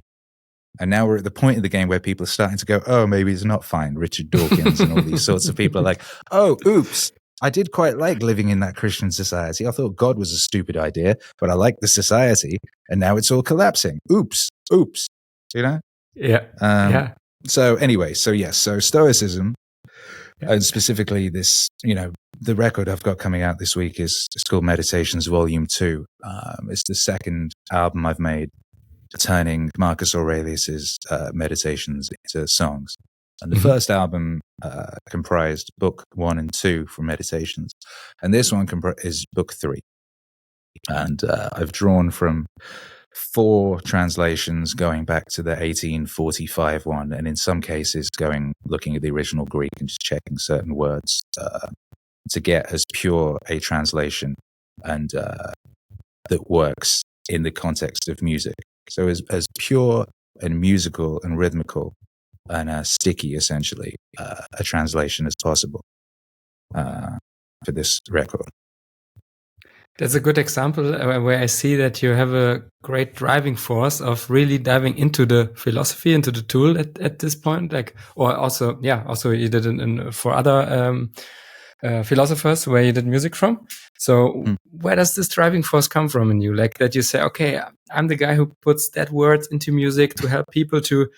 And now we're at the point of the game where people are starting to go, oh, maybe it's not fine. Richard Dawkins and all these sorts of people are like, oh, oops, I did quite like living in that Christian society. I thought God was a stupid idea, but I like the society, and now it's all collapsing. Oops. So anyway, so Stoicism, and specifically this, the record I've got coming out this week it's called Meditations Volume 2. It's the second album I've made, turning Marcus Aurelius's meditations into songs. And the first album comprised book 1 and 2 from Meditations. And this one is book 3. And I've drawn from 4 translations going back to the 1845 one. And in some cases looking at the original Greek and just checking certain words to get as pure a translation and that works in the context of music. So as pure and musical and rhythmical and sticky, essentially, a translation as possible for this record. That's a good example where I see that you have a great driving force of really diving into the philosophy, into the tool at this point. Also you did it for other philosophers where you did music from. So where does this driving force come from in you? Like that you say, okay, I'm the guy who puts that word into music to help people to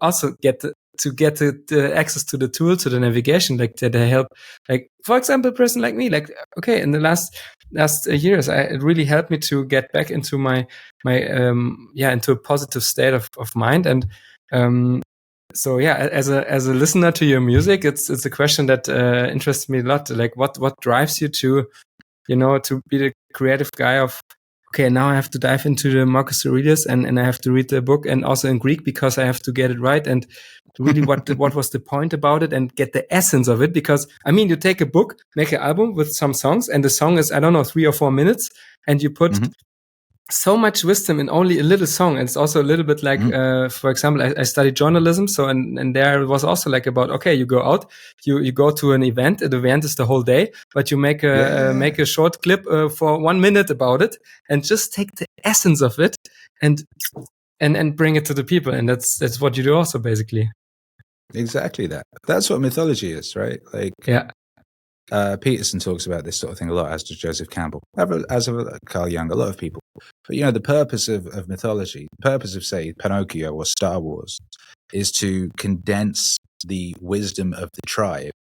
also get to get the access to the tool, to the navigation, like that they help. Like for example, a person like me, like okay, in the last years, it really helped me to get back into my into a positive state of mind. And so yeah, as a listener to your music, it's a question that interests me a lot. Like what drives you to, to be the creative guy of, okay, now I have to dive into the Marcus Aurelius and I have to read the book, and also in Greek, because I have to get it right, and really what was the point about it, and get the essence of it. Because I mean, you take a book, make an album with some songs, and the song is, I don't know, 3 or 4 minutes, and you put so much wisdom in only a little song. And it's also a little bit like, for example, I studied journalism. So, and there it was also like about, okay, you go out, you go to an event. The event is the whole day, but you make a short clip for 1 minute about it, and just take the essence of it and bring it to the people. And that's what you do also, basically. Exactly that. That's what mythology is, right? Like, yeah. Peterson talks about this sort of thing a lot, as does Joseph Campbell, as of Carl Jung, a lot of people. But, the purpose of mythology, the purpose of, say, Pinocchio or Star Wars, is to condense the wisdom of the tribe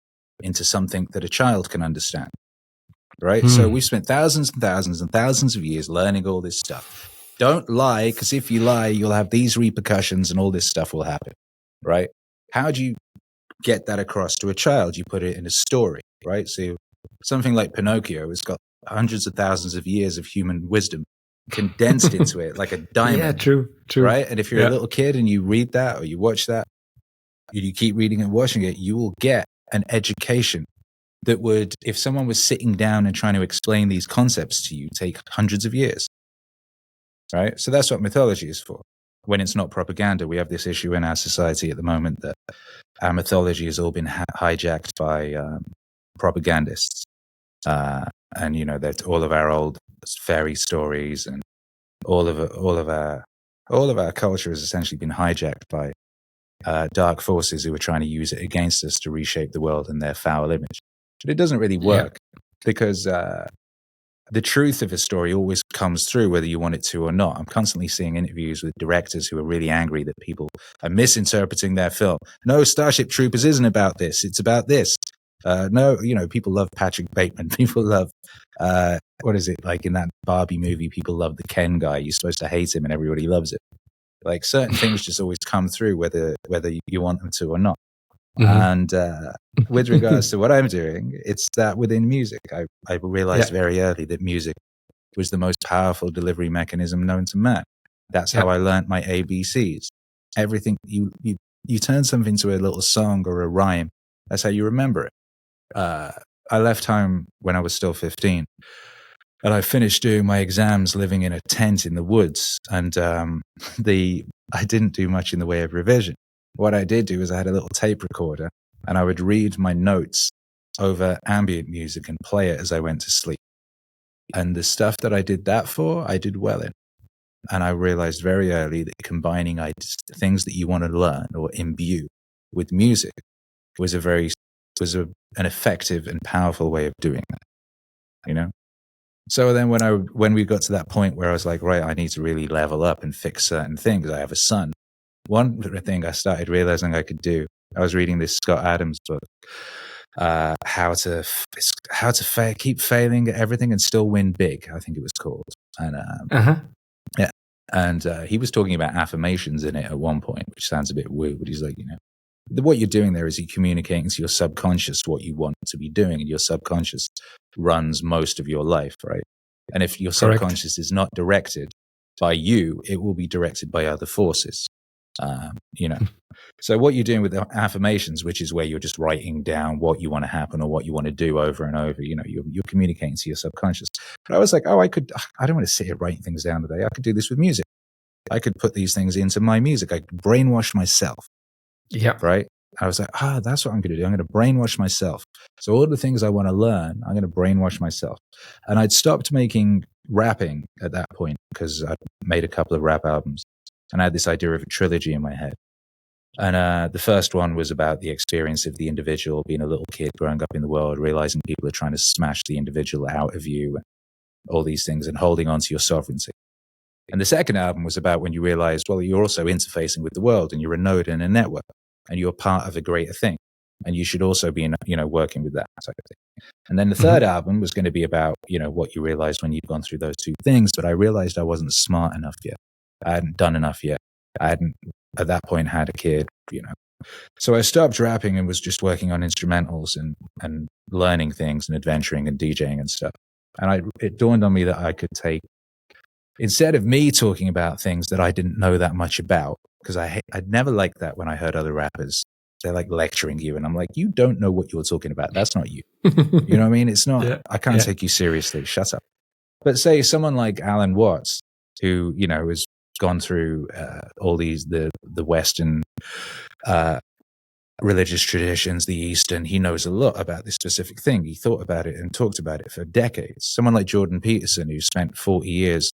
into something that a child can understand, right? So we spent thousands and thousands and thousands of years learning all this stuff. Don't lie, because if you lie, you'll have these repercussions and all this stuff will happen, right? How do you get that across to a child? You put it in a story, right? So something like Pinocchio has got hundreds of thousands of years of human wisdom condensed into it like a diamond. Yeah, true. Right? And if you're a little kid and you read that or you watch that, you keep reading and watching it, you will get an education that would, if someone was sitting down and trying to explain these concepts to you, take hundreds of years, right? So that's what mythology is for. When it's not propaganda, we have this issue in our society at the moment that our mythology has all been hijacked by propagandists, and that all of our old fairy stories and all of our culture has essentially been hijacked by dark forces who are trying to use it against us to reshape the world in their foul image. But it doesn't really work because the truth of a story always comes through, whether you want it to or not. I'm constantly seeing interviews with directors who are really angry that people are misinterpreting their film. No, Starship Troopers isn't about this. It's about this. No, people love Patrick Bateman. People love, what is it, like in that Barbie movie, people love the Ken guy. You're supposed to hate him and everybody loves it. Like certain things just always come through, whether you want them to or not. And with regards to what I'm doing, it's that within music, I realized very early that music was the most powerful delivery mechanism known to man. That's how I learned my ABCs. Everything, you turn something into a little song or a rhyme. That's how you remember it. I left home when I was still 15. And I finished doing my exams living in a tent in the woods. And I didn't do much in the way of revision. What I did do is I had a little tape recorder and I would read my notes over ambient music and play it as I went to sleep. And the stuff that I did that for, I did well in. And I realized very early that combining things that you want to learn or imbue with music was an effective and powerful way of doing that, So then when we got to that point where I was like, right, I need to really level up and fix certain things. I have a son. One thing I started realizing I could do, I was reading this Scott Adams book, how to keep failing at everything and still win big, I think it was called. And and he was talking about affirmations in it at one point, which sounds a bit weird, but he's like, what you're doing there is you're communicating to your subconscious what you want to be doing, and your subconscious runs most of your life, right? And if your subconscious is not directed by you, it will be directed by other forces. So what you're doing with the affirmations, which is where you're just writing down what you want to happen or what you want to do over and over, you're communicating to your subconscious. But I was like, I don't want to sit here writing things down today. I could do this with music. I could put these things into my music. I could brainwash myself. Yeah. Right. I was like, that's what I'm going to do. I'm going to brainwash myself. So all the things I want to learn, I'm going to brainwash myself. And I'd stopped making rapping at that point because I'd made a couple of rap albums. And I had this idea of a trilogy in my head. And the first one was about the experience of the individual, being a little kid growing up in the world, realizing people are trying to smash the individual out of you and all these things and holding on to your sovereignty. And the second album was about when you realized, well, you're also interfacing with the world and you're a node in a network. and you're part of a greater thing. And you should also be, working with that type of thing. And then the third album was going to be about, what you realized when you've gone through those two things. But I realized I wasn't smart enough yet. I hadn't done enough yet. I hadn't, at that point, had a kid, So I stopped rapping and was just working on instrumentals and learning things and adventuring and DJing and stuff. And it dawned on me that I could take, instead of me talking about things that I didn't know that much about, because I'd never liked that when I heard other rappers. They're like lecturing you, and I'm like, you don't know what you're talking about. That's not you. You know what I mean? It's not. Yeah, I can't take you seriously. Shut up. But say someone like Alan Watts, who has gone through all these the Western religious traditions, the Eastern. He knows a lot about this specific thing. He thought about it and talked about it for decades. Someone like Jordan Peterson, who spent 40 years,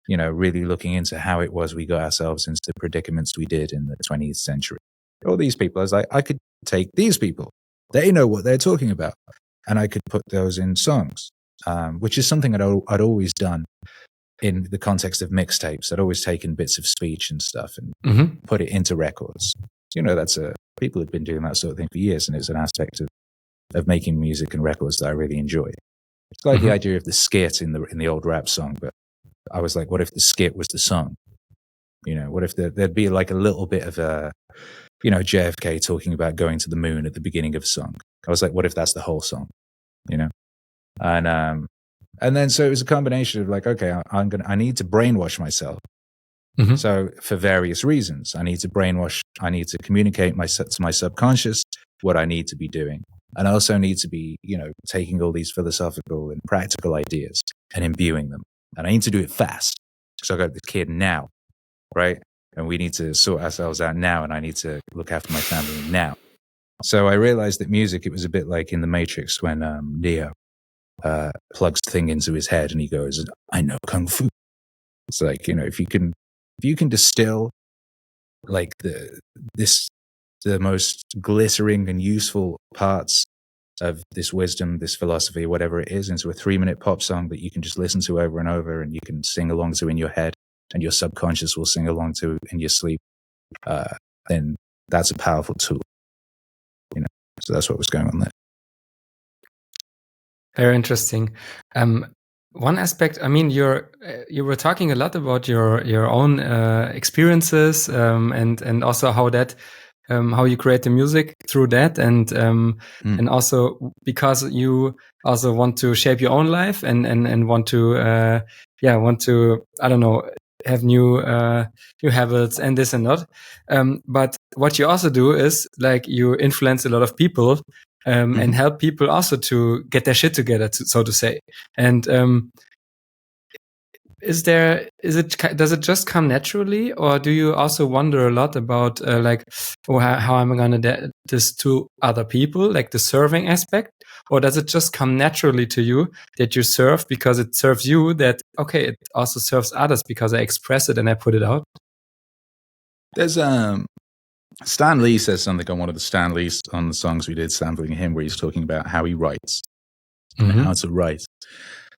really looking into how it was we got ourselves into the predicaments we did in the 20th century. All these people, I was like, I could take these people. They know what they're talking about. And I could put those in songs, which is something I'd always done in the context of mixtapes. I'd always taken bits of speech and stuff and put it into records. People have been doing that sort of thing for years, and it's an aspect of making music and records that I really enjoy. It's like the idea of the skit in the old rap song, but I was like, what if the skit was the song? What if there'd be like a little bit of a, JFK talking about going to the moon at the beginning of a song. I was like, what if that's the whole song? And then so it was a combination of like, okay, I need to brainwash myself. So for various reasons, I need to communicate to my subconscious what I need to be doing. And I also need to be, taking all these philosophical and practical ideas and imbuing them. And I need to do it fast. So I got the kid now, right? And we need to sort ourselves out now, and I need to look after my family now. So I realized that music, it was a bit like in The Matrix when Neo plugs the thing into his head and he goes, I know Kung Fu. It's like, if you can distill like the most glittering and useful parts of this wisdom, this philosophy, whatever it is, into a 3-minute pop song that you can just listen to over and over and you can sing along to in your head and your subconscious will sing along to in your sleep, then that's a powerful tool. So that's what was going on there. Very interesting. One aspect, I mean, you were talking a lot about your own experiences, and also how you create the music through that, and also because you also want to shape your own life and want to I don't know, have new habits and this and that. But what you also do is like you influence a lot of people. And help people also to get their shit together, so to say. And does it just come naturally, or do you also wonder a lot about how am I going to do this to other people, like the serving aspect, or does it just come naturally to you that you serve because it serves you? That okay, it also serves others because I express it and I put it out. There's Stan Lee says something on one of the Stan Lees on the songs we did sampling him, where he's talking about how he writes and how to write.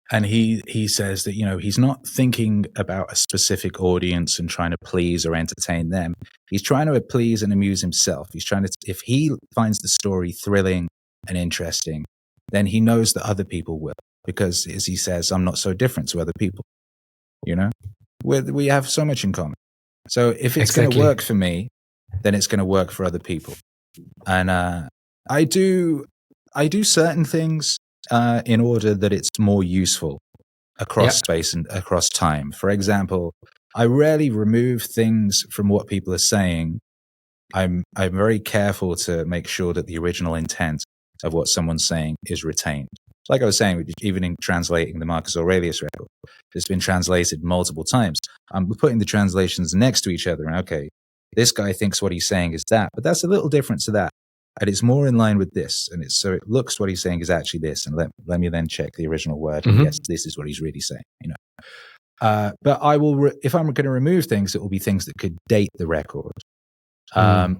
And he says that, he's not thinking about a specific audience and trying to please or entertain them. He's trying to please and amuse himself. He's trying to, if he finds the story thrilling and interesting, then he knows that other people will, because as he says, I'm not so different to other people. We have so much in common. So if it's going to work for me, then it's going to work for other people. And I do certain things in order that it's more useful across space and across time. For example, I rarely remove things from what people are saying. I'm very careful to make sure that the original intent of what someone's saying is retained. Like I was saying, even in translating the Marcus Aurelius record, it's been translated multiple times. I'm putting the translations next to each other, and okay, this guy thinks what he's saying is that, but that's a little different to that. And it's more in line with this. And so it looks what he's saying is actually this. And let me then check the original word. And yes, this is what he's really saying, But I will, if I'm going to remove things, it will be things that could date the record,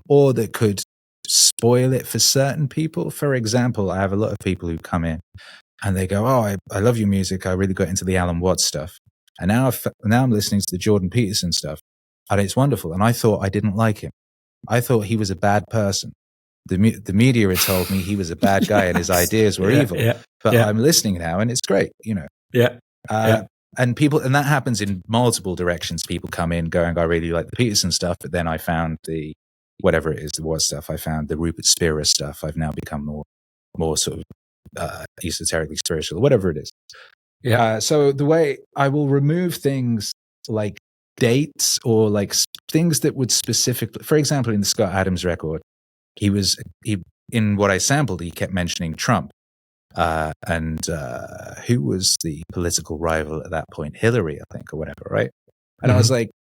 or that could spoil it for certain people. For example, I have a lot of people who come in and they go, oh, I love your music. I really got into the Alan Watts stuff. And now I'm listening to the Jordan Peterson stuff. And it's wonderful. And I thought I didn't like him. I thought he was a bad person. The media had told me he was a bad guy and his ideas were evil. But I'm listening now and it's great, And that happens in multiple directions. People come in going, I really like the Peterson stuff, but then I found the whatever it is, the what stuff. I found the Rupert Spira stuff. I've now become more sort of esoterically spiritual, whatever it is. Yeah. So the way I will remove things like dates or like things that would specifically, for example, in the Scott Adams record, he in what I sampled, he kept mentioning Trump. And who was the political rival at that point? Hillary, I think, or whatever, right? And I was like,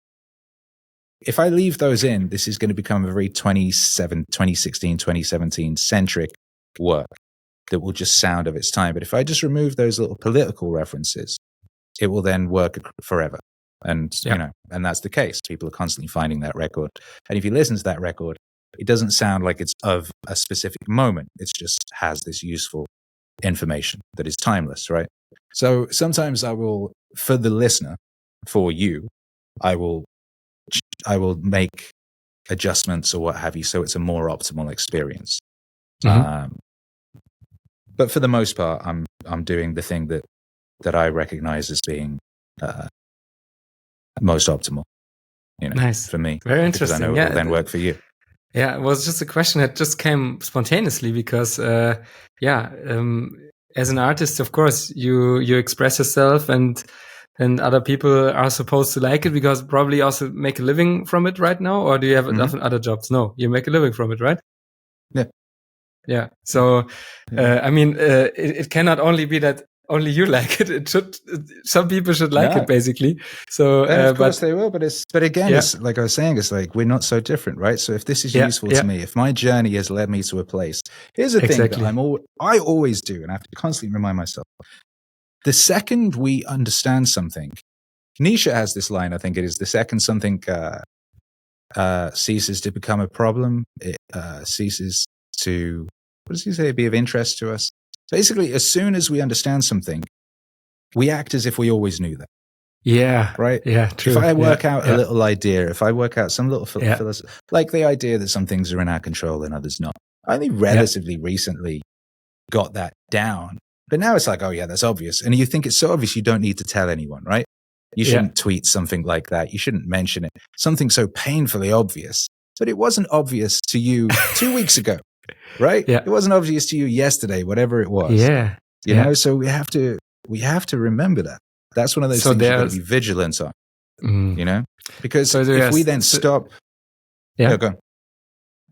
if I leave those in, this is going to become a very 2016, 2017 centric work that will just sound of its time. But if I just remove those little political references, it will then work forever. And, and that's the case. People are constantly finding that record. And if you listen to that record, it doesn't sound like it's of a specific moment. It just has this useful information that is timeless, right? So sometimes I will, for the listener, for you, I will make adjustments or what have you, so it's a more optimal experience. But for the most part, I'm doing the thing that I recognize as being most optimal. Nice for me. Very interesting. Because I know it will then work for you. Yeah, it was just a question that just came spontaneously because, as an artist, of course, you express yourself and other people are supposed to like it because probably also make a living from it right now, or do you have other jobs? No, you make a living from it, right? Yeah. Yeah. So, it cannot only be that only you like it. It should. Some people should like it, basically. So, of course they will. But again, it's like I was saying, it's like we're not so different, right? So if this is useful to me, if my journey has led me to a place, here's the thing that I always do, and I have to constantly remind myself: the second we understand something, Nietzsche has this line. I think it is: the second something ceases to become a problem, it ceases to, what does he say? Be of interest to us. Basically, as soon as we understand something, we act as if we always knew that. Yeah. Right? Yeah, true. If I work out a little idea, if I work out some little philosophy, like the idea that some things are in our control and others not, I only relatively recently got that down. But now it's like, oh yeah, that's obvious. And you think it's so obvious you don't need to tell anyone, right? You shouldn't tweet something like that. You shouldn't mention it. Something so painfully obvious. But it wasn't obvious to you 2 weeks ago. Right? Yeah. It wasn't obvious to you yesterday, whatever it was. Yeah. You know, so we have to remember that. That's one of those things you've got to be vigilant on. You know? Because if we then stop. Yeah. Go on.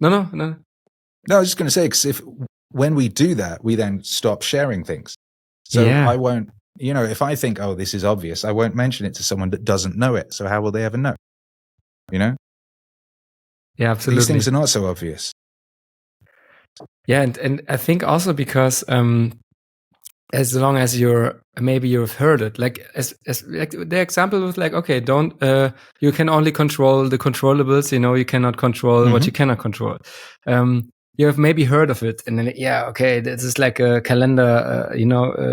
No. No, I was just going to say, because when we do that, we then stop sharing things. So I won't, if I think, oh, this is obvious, I won't mention it to someone that doesn't know it. So how will they ever know? You know? Yeah, absolutely. These things are not so obvious. Yeah, and I think also because as long as you've heard it, like as like the example was like, okay, don't you can only control the controllables, you cannot control what you cannot control. You have maybe heard of it, and then okay, this is like a calendar,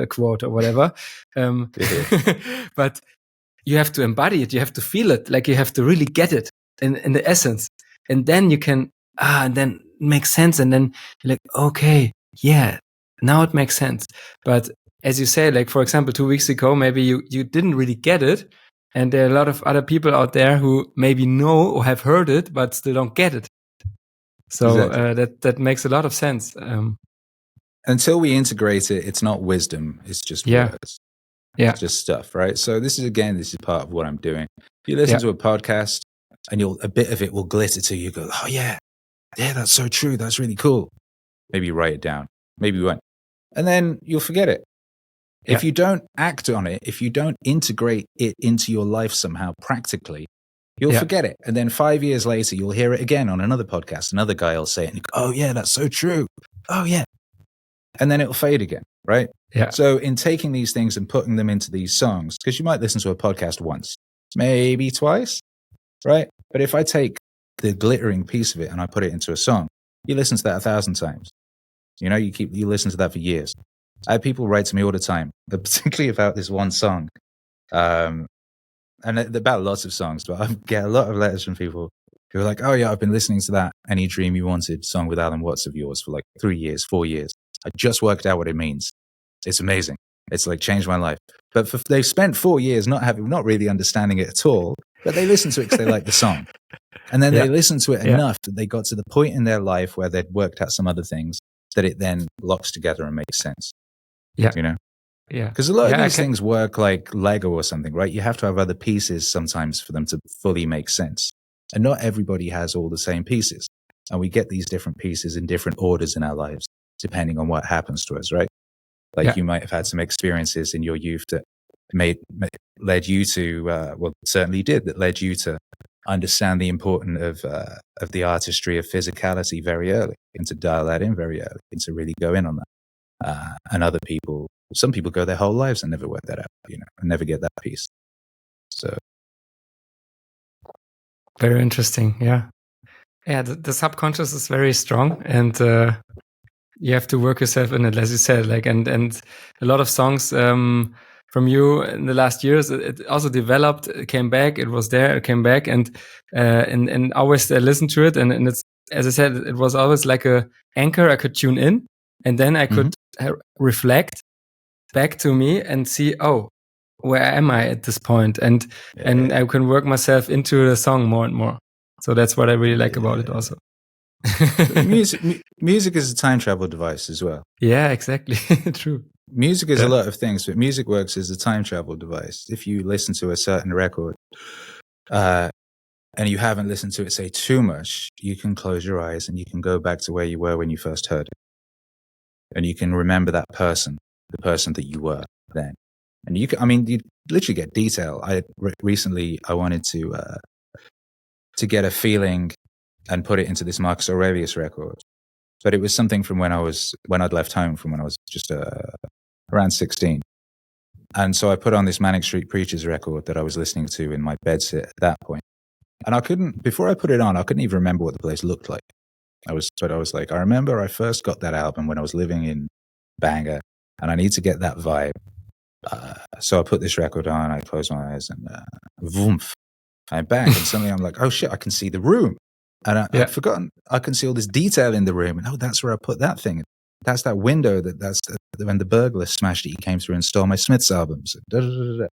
quote or whatever. But you have to embody it, you have to feel it, like you have to really get it in the essence, and then you can and then make sense, and then you're like, okay, yeah, now it makes sense. But as you say, like for example, 2 weeks ago, maybe you didn't really get it, and there are a lot of other people out there who maybe know or have heard it but still don't get it. So that makes a lot of sense. Until we integrate it, it's not wisdom; it's just words. Yeah, it's just stuff, right? So this is part of what I'm doing. If you listen to a podcast, and a bit of it will glitter to you. Go, oh yeah, that's so true. That's really cool. Maybe you write it down. Maybe you won't. And then you'll forget it. Yeah. If you don't act on it, if you don't integrate it into your life somehow practically, you'll forget it. And then 5 years later, you'll hear it again on another podcast. Another guy will say it and you go, oh yeah, that's so true. Oh yeah. And then it'll fade again, right? Yeah. So in taking these things and putting them into these songs, because you might listen to a podcast once, maybe twice, right? But if I take the glittering piece of it and I put it into a song, you listen to that 1,000 times. You listen to that for years. I have people write to me all the time, particularly about this one song, and about lots of songs. But I get a lot of letters from people who are like, oh yeah, I've been listening to that Any Dream You Wanted song with Alan Watts of yours for like 3 years, 4 years. I just worked out what it means. It's amazing. It's like changed my life. But they've spent 4 years not really understanding it at all, but they listened to it because they like the song. And then they listened to it enough that they got to the point in their life where they'd worked out some other things that it then locks together and makes sense. Yeah. You know? Yeah. Because a lot of these things work like Lego or something, right? You have to have other pieces sometimes for them to fully make sense. And not everybody has all the same pieces. And we get these different pieces in different orders in our lives, depending on what happens to us, right? Like you might have had some experiences in your youth that led you to, well, certainly did, that led you to understand the importance of the artistry of physicality very early, and to dial that in very early, and to really go in on that. And other people, some people go their whole lives and never work that out, and never get that piece. So. Very interesting. Yeah. Yeah. The subconscious is very strong, and you have to work yourself in it, as you said, like, and a lot of songs, from you in the last years, it also developed, it came back, it was there, it came back, and always listen to it. And it's, as I said, it was always like a anchor I could tune in, and then I could reflect back to me and see, oh, where am I at this point? And I can work myself into the song more and more. So that's what I really like about it also. Music is a time travel device as well. Yeah, exactly. True. Music is a lot of things, but music works as a time travel device. If you listen to a certain record, and you haven't listened to it, say, too much, you can close your eyes and you can go back to where you were when you first heard it. And you can remember that person, the person that you were then. And you literally get detail. Recently I wanted to get a feeling and put it into this Marcus Aurelius record. But it was something from when I'd left home, from when I was just around 16. And so I put on this Manic Street Preachers record that I was listening to in my bedsit at that point. And before I put it on, I couldn't even remember what the place looked like. I was like, I remember I first got that album when I was living in Bangor, and I need to get that vibe. So I put this record on, I closed my eyes, and voomf, I bang, and suddenly I'm like, oh shit, I can see the room. And I'd forgotten, I can see all this detail in the room, and that's where I put that thing. That's that window, that's when the burglar smashed it, he came through and stole my Smiths albums. And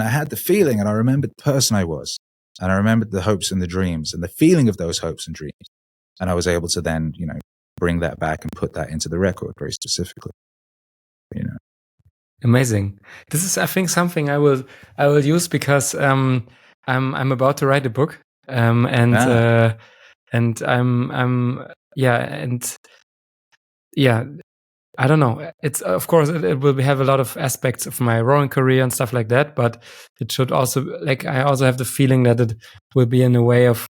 I had the feeling, and I remembered the person I was, and I remembered the hopes and the dreams, and the feeling of those hopes and dreams. And I was able to then, bring that back and put that into the record very specifically. Amazing. This is, I think, something I will use, because I'm about to write a book, and I don't know. It's, of course, it will have a lot of aspects of my rowing career and stuff like that, but it should also, like, I also have the feeling that it will be in a way of,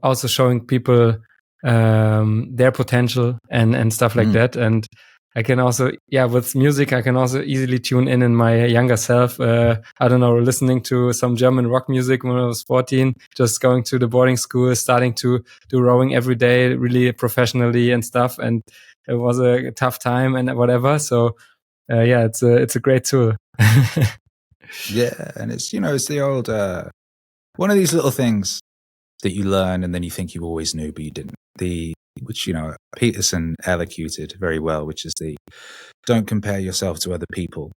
also showing people their potential and stuff like that. And I can also, with music, I can also easily tune in my younger self. I don't know, listening to some German rock music when I was 14, just going to the boarding school, starting to do rowing every day, really professionally and stuff. And it was a tough time and whatever. So, it's a great tool. Yeah. And it's, it's the old, one of these little things that you learn and then you think you always knew, but you didn't. Which, Peterson elocuted very well, which is don't compare yourself to other people.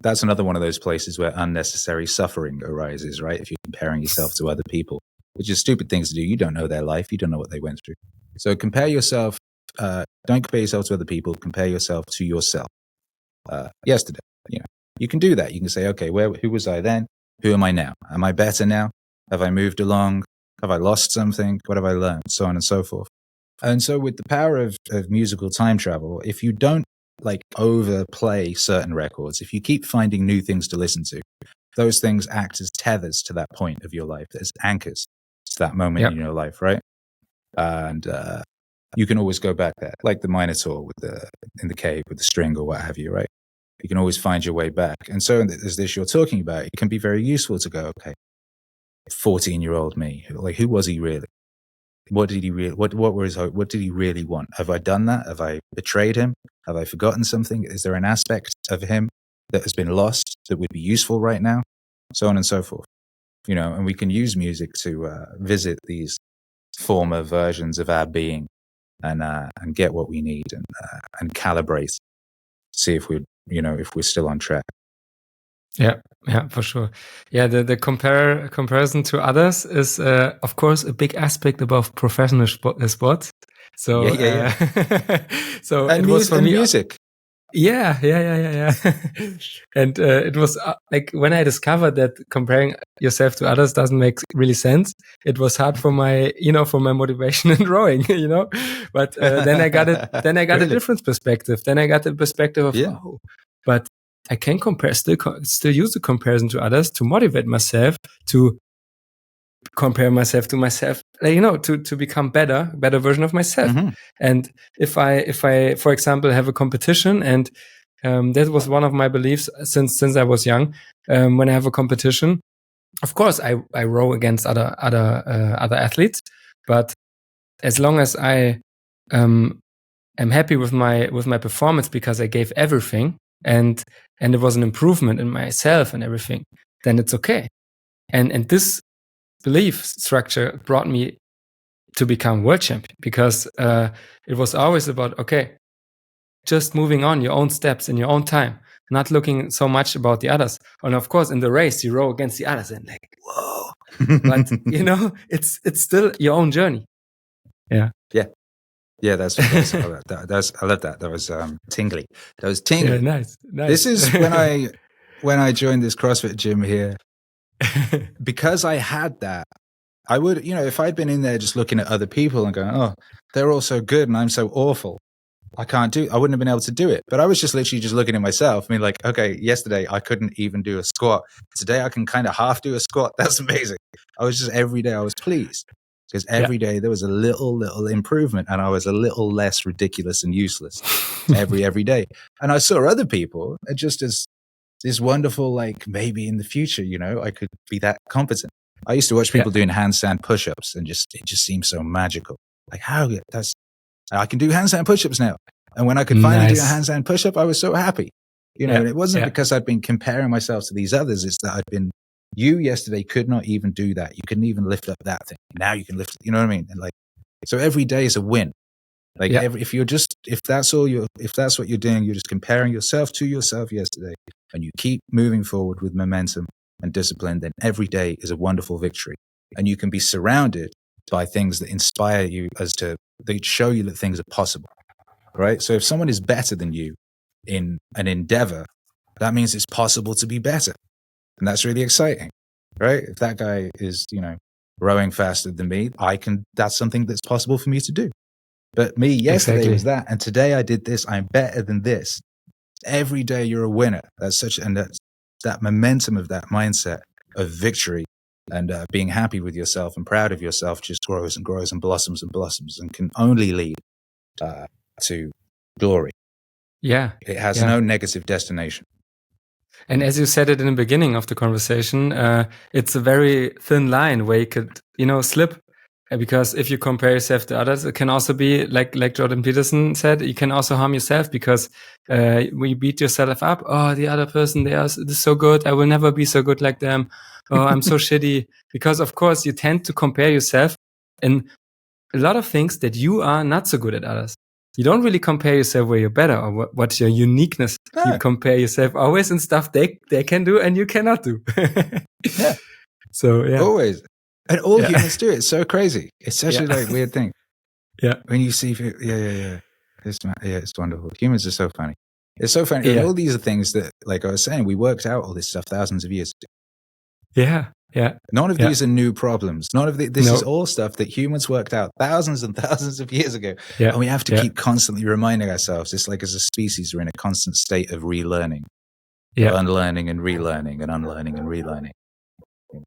That's another one of those places where unnecessary suffering arises, right? If you're comparing yourself to other people, which is stupid things to do. You don't know their life. You don't know what they went through. So compare yourself. Don't compare yourself to other people. Compare yourself to yourself. Yesterday, you can do that. You can say, okay, who was I then? Who am I now? Am I better now? Have I moved along? Have I lost something? What have I learned? So on and so forth. And so with the power of musical time travel, if you don't overplay certain records, if you keep finding new things to listen to, those things act as tethers to that point of your life, as anchors to that moment in your life, right? And you can always go back there, like the Minotaur in the cave with the string or what have you, right? You can always find your way back. And so as this you're talking about, it can be very useful to go, okay, 14-year-old me, who was he really? What did he really? What were his hopes? What did he really want? Have I done that? Have I betrayed him? Have I forgotten something? Is there an aspect of him that has been lost that would be useful right now? So on and so forth. and we can use music to visit these former versions of our being and get what we need and calibrate, see if we're still on track. Yeah, for sure. Yeah, the comparison to others is, of course, a big aspect about professional sports. So, Yeah. So and it was for me. Music. Yeah. And it was like when I discovered that comparing yourself to others doesn't make really sense. It was hard for my motivation in rowing, But then I got it. Then I got Really? a different perspective. Then I got the perspective of, but I can still use the comparison to others to motivate myself, to compare myself to myself, to become better version of myself. Mm-hmm. And if I, for example, have a competition, and that was one of my beliefs since I was young. When I have a competition, of course I row against other athletes, but as long as I am happy with my performance because I gave everything, and it was an improvement in myself and everything, then it's okay. And this belief structure brought me to become world champion, because it was always about, okay, just moving on your own steps in your own time, not looking so much about the others. And of course, in the race, you row against the others and like, whoa. But it's still your own journey. Yeah. Yeah, that's I love that. That was tingly. That was tingly. Yeah, nice. This is when I joined this CrossFit gym here. Because I had that, I would, if I'd been in there just looking at other people and going, oh, they're all so good and I'm so awful, I wouldn't have been able to do it. But I was just literally just looking at myself. I mean, like, okay, yesterday I couldn't even do a squat. Today I can kind of half do a squat. That's amazing. Every day I was pleased. Because every day there was a little improvement, and I was a little less ridiculous and useless every day. And I saw other people just as this wonderful, like, maybe in the future, I could be that competent. I used to watch people doing handstand push-ups, and it just seemed so magical. Like, I can do handstand push-ups now. And when I could finally do a handstand push-up, I was so happy. And it wasn't because I'd been comparing myself to these others. It's that you yesterday could not even do that. You couldn't even lift up that thing. Now you can lift it. You know what I mean? And so every day is a win. Like if that's what you're doing, you're just comparing yourself to yourself yesterday, and you keep moving forward with momentum and discipline, then every day is a wonderful victory. And you can be surrounded by things that inspire you, they show you that things are possible. Right? So if someone is better than you in an endeavor, that means it's possible to be better. And that's really exciting, right? If that guy is, rowing faster than me, that's something that's possible for me to do. But me yesterday was that, and today I did this. I'm better than this. Every day you're a winner. That's that momentum of that mindset of victory and being happy with yourself and proud of yourself just grows and grows and blossoms and can only lead to glory. Yeah. It has no negative destination. And as you said it in the beginning of the conversation, it's a very thin line where you could, slip. Because if you compare yourself to others, it can also be like Jordan Peterson said, you can also harm yourself, because we beat yourself up. Oh, the other person, they're so good. I will never be so good like them. Oh, I'm so shitty. Because of course you tend to compare yourself in a lot of things that you are not so good at others. You don't really compare yourself where you're better or what's your uniqueness. No. You compare yourself always in stuff they can do and you cannot do. Yeah. So yeah. Always. And all humans do it. It's so crazy. It's such a weird thing. Yeah. When you see, it's wonderful. Humans are so funny. It's so funny. And all these are things that, like I was saying, we worked out all this stuff thousands of years ago. Yeah. Yeah. None of these are new problems. This is all stuff that humans worked out thousands and thousands of years ago. Yeah. And we have to keep constantly reminding ourselves. It's like as a species, we're in a constant state of relearning. Yeah. Unlearning and relearning and unlearning and relearning.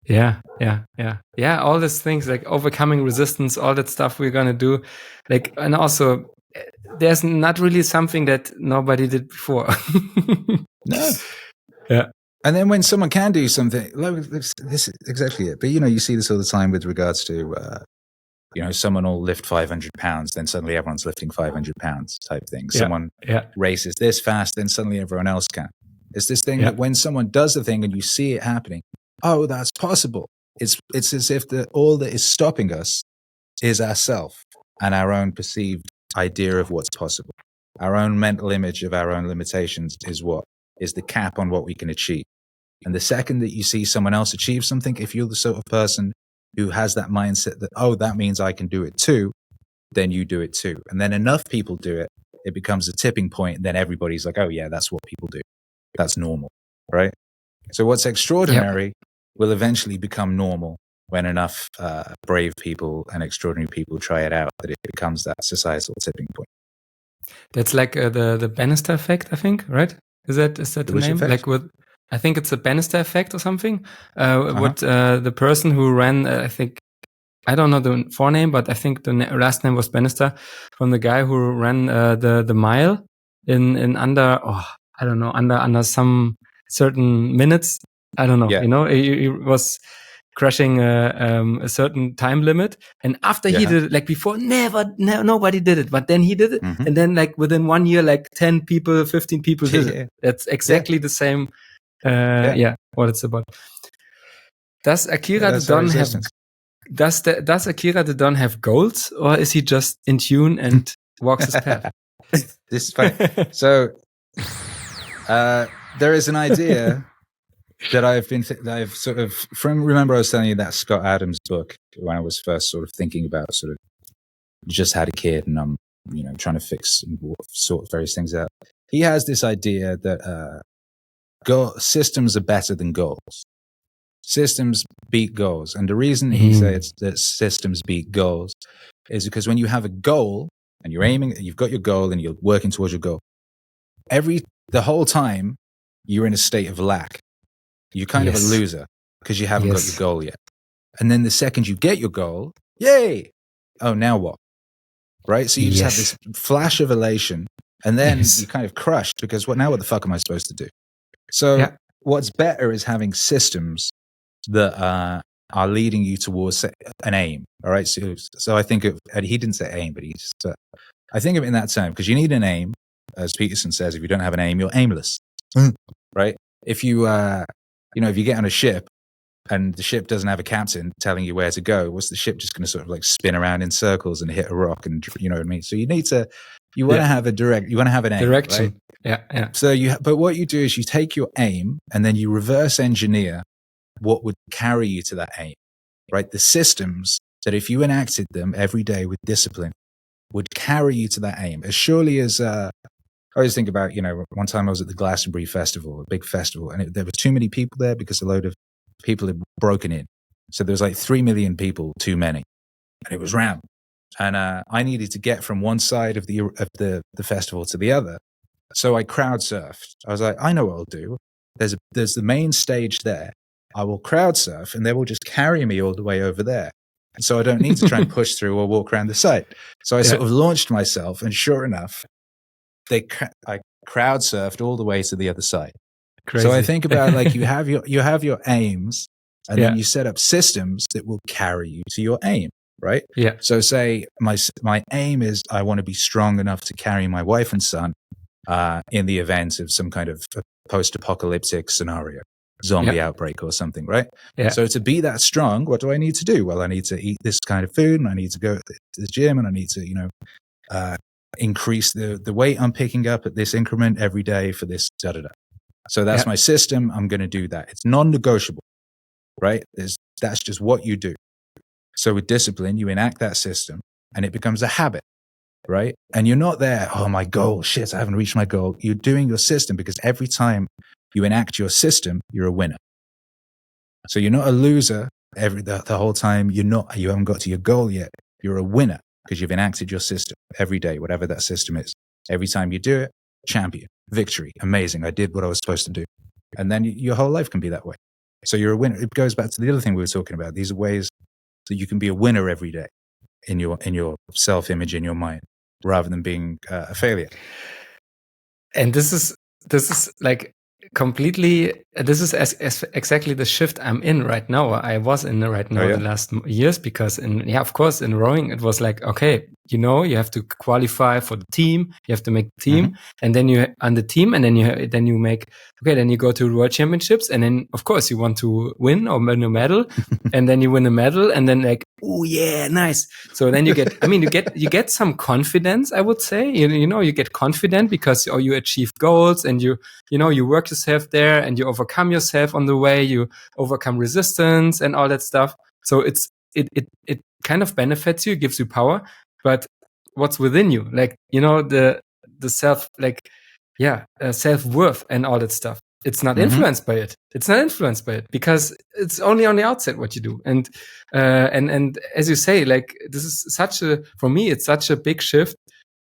Yeah. All these things like overcoming resistance, all that stuff we're going to do. Like, and also there's not really something that nobody did before. No. Yeah. And then when someone can do something, this is exactly it. But, you see this all the time with regards to, someone will lift 500 pounds, then suddenly everyone's lifting 500 pounds type thing. Yeah. Someone races this fast, then suddenly everyone else can. It's this thing that when someone does the thing and you see it happening, oh, that's possible. it's as if all that is stopping us is ourself and our own perceived idea of what's possible. Our own mental image of our own limitations is what is the cap on what we can achieve. And the second that you see someone else achieve something, if you're the sort of person who has that mindset that, oh, that means I can do it too, then you do it too. And then enough people do it, it becomes a tipping point, and then everybody's like, oh yeah, that's what people do. That's normal, right? So what's extraordinary will eventually become normal when enough brave people and extraordinary people try it out, that it becomes that societal tipping point. That's like the Bannister effect, I think, right? Is that the name? Effect? Like with, I think it's the Bannister effect or something. What the person who ran, I think, I don't know the forename, but I think the last name was Bannister, from the guy who ran the mile in under, I don't know, under some certain minutes. I don't know. Yeah. You know, he was crushing a certain time limit, and after he did it, like before, nobody did it, but then he did it, and then like within 1 year, like 10 people, 15 people did it. That's exactly the same. What it's about. Does Akira the Don have? Does Akira the Don have goals, or is he just in tune and walks his path? This is funny. So there is an idea that I've sort of remember I was telling you that Scott Adams book when I was first sort of thinking about sort of just had a kid and I'm trying to fix and sort various things out. He has this idea that systems are better than goals. Systems beat goals. And the reason he says that systems beat goals is because when you have a goal and you've got your goal and you're working towards your goal, the whole time you're in a state of lack. You're kind of a loser because you haven't got your goal yet. And then the second you get your goal, yay! Oh, now what? Right? So you just have this flash of elation, and then you're kind of crushed because what the fuck am I supposed to do? So what's better is having systems that are leading you towards an aim. All right. So I think he didn't say aim, but I think of it in that term, because you need an aim. As Peterson says, if you don't have an aim, you're aimless. Right? If you if you get on a ship and the ship doesn't have a captain telling you where to go, what's the ship just going to sort of like spin around in circles and hit a rock? And you know what I mean? So you want to have you want to have an aim. Direction. Right? Yeah. So but what you do is you take your aim and then you reverse engineer what would carry you to that aim, right? The systems that if you enacted them every day with discipline would carry you to that aim. As surely as, I always think about, one time I was at the Glastonbury Festival, a big festival, and there were too many people there because a load of people had broken in. So there was like 3 million people too many, and it was rammed. And I needed to get from one side of the festival to the other. So I crowd surfed. I was like, I know what I'll do. There's the main stage there. I will crowd surf and they will just carry me all the way over there. And so I don't need to try and push through or walk around the site. So I sort of launched myself, and sure enough, I crowd surfed all the way to the other side. Crazy. So I think about like you have your aims, and then you set up systems that will carry you to your aim, right? Yeah. So say my aim is I want to be strong enough to carry my wife and son in the event of some kind of post-apocalyptic scenario. Zombie outbreak or something, right? Yeah. So to be that strong, what do I need to do? Well, I need to eat this kind of food, and I need to go to the gym, and I need to, increase the weight I'm picking up at this increment every day for this da-da-da. So that's my system. I'm going to do that. It's non-negotiable, right? That's just what you do. So with discipline, you enact that system, and it becomes a habit, right? And you're not there, oh, my goal, shit, I haven't reached my goal. You're doing your system because every time you enact your system, you're a winner. So you're not a loser the whole time. You haven't got to your goal yet. You're a winner because you've enacted your system every day, whatever that system is. Every time you do it, champion, victory, amazing. I did what I was supposed to do. And then your whole life can be that way. So you're a winner. It goes back to the other thing we were talking about. These are ways that you can be a winner every day in your self-image, in your mind, rather than being a failure. And this is like, completely. This is exactly the shift I'm in right now. I was in right now the last years, because of course, in rowing, it was like, okay, you have to qualify for the team, you have to make the team, and then you on the team, and then you make, okay, then you go to world championships, and then of course you want to win or win a medal, and then you win a medal, and then like, oh yeah, nice. So then you get, you get some confidence, I would say. You get confident because you achieve goals, and you work yourself there, and you overcome yourself on the way. You overcome resistance and all that stuff. So it kind of benefits you, gives you power. But what's within you, like the self, like self-worth and all that stuff, it's not influenced by it. It's not influenced by it because it's only on the outside what you do. And as you say, like, this is for me, it's such a big shift.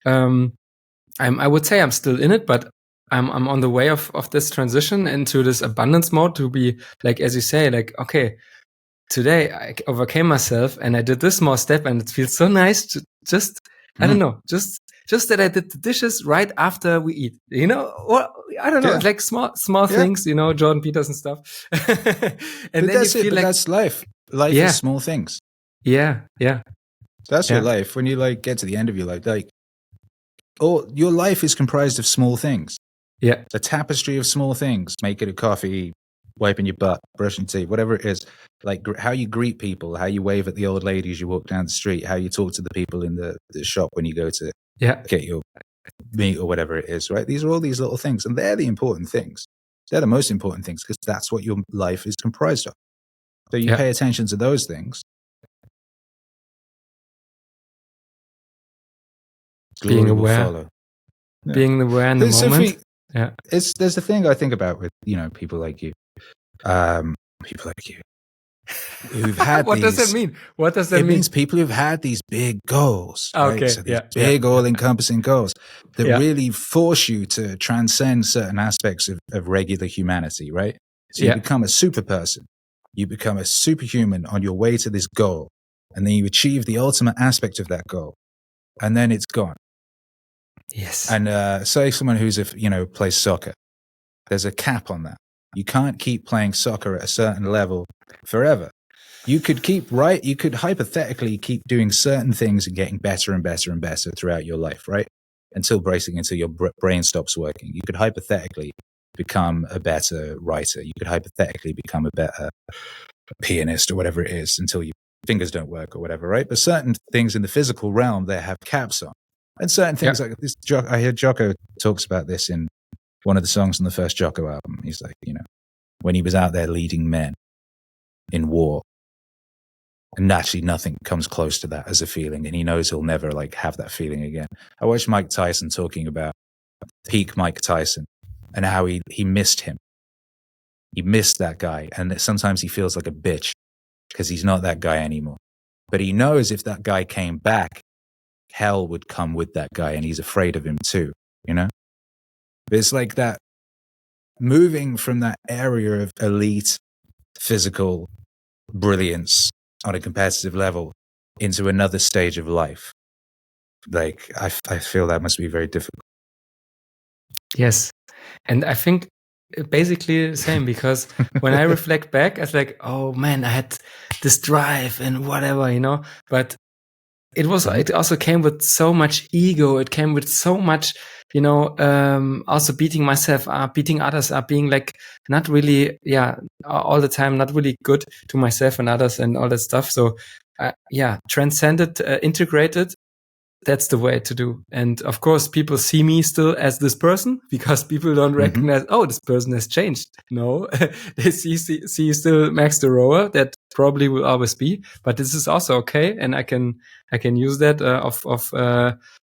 I would say I'm still in it, but I'm on the way of this transition into this abundance mode, to be like, as you say, like, okay, today I overcame myself and I did this small step, and it feels so nice to just, I don't know, just that I did the dishes right after we eat, or I don't know, it's like small things, Jordan Peterson stuff. And then that's you feel like that's life. Life is small things. Yeah. That's your life. When you like get to the end of your life, like, your life is comprised of small things. Yeah. A tapestry of small things. Making a coffee, wiping your butt, brushing teeth, whatever it is. Like how you greet people, how you wave at the old ladies you walk down the street, how you talk to the people in the shop when you go to get your meat or whatever it is, right? These are all these little things, and they're the important things. They're the most important things because that's what your life is comprised of. So you pay attention to those things. Being aware. Being aware in the moment. There's a thing I think about with, people like you. Who've had what does that mean? What does that mean? It means people who've had these big goals. Okay. Right? So these big, all-encompassing goals that really force you to transcend certain aspects of regular humanity, right? So you become a super person. You become a superhuman on your way to this goal. And then you achieve the ultimate aspect of that goal. And then it's gone. Yes. And say someone who's plays soccer. There's a cap on that. You can't keep playing soccer at a certain level forever. You could hypothetically keep doing certain things and getting better and better and better throughout your life, right? Until your brain stops working. You could hypothetically become a better writer. You could hypothetically become a better pianist or whatever it is until your fingers don't work or whatever, right? But certain things in the physical realm, they have caps on. And certain things like this, I hear Jocko talks about this in one of the songs on the first Jocko album. He's like, when he was out there leading men in war, and naturally nothing comes close to that as a feeling, and he knows he'll never have that feeling again. I watched Mike Tyson talking about peak Mike Tyson and how he missed him. He missed that guy, and sometimes he feels like a bitch because he's not that guy anymore. But he knows if that guy came back, hell would come with that guy, and he's afraid of him too, But it's like that, moving from that area of elite physical brilliance on a competitive level into another stage of life. Like, I feel that must be very difficult. Yes. And I think basically the same, because when I reflect back, I was like, oh man, I had this drive and whatever, but it also came with so much ego. It came with so much, also beating myself up, beating others up, being like not really, all the time, not really good to myself and others and all that stuff. So, transcended, integrated. That's the way to do. And of course, people see me still as this person because people don't recognize, oh, this person has changed. No, they see still Max the rower. That probably will always be, but this is also okay. And I can use that,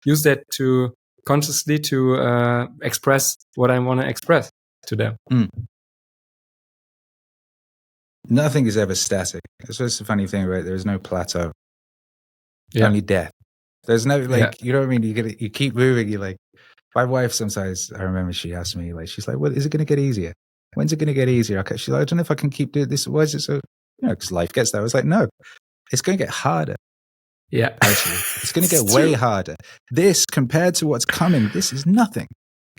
use that to consciously to, express what I want to express to them. Nothing is ever static. That's just the funny thing, right? There is no plateau. Only death. There's no, you know what I mean? You keep moving. You're like, my wife sometimes, I remember she asked me, she's like, well, is it going to get easier? When's it going to get easier? She's like, I don't know if I can keep doing this. Why is it so, because life gets there. I was like, no, it's going to get harder. Yeah. Actually, it's going to get way harder. This, compared to what's coming, this is nothing.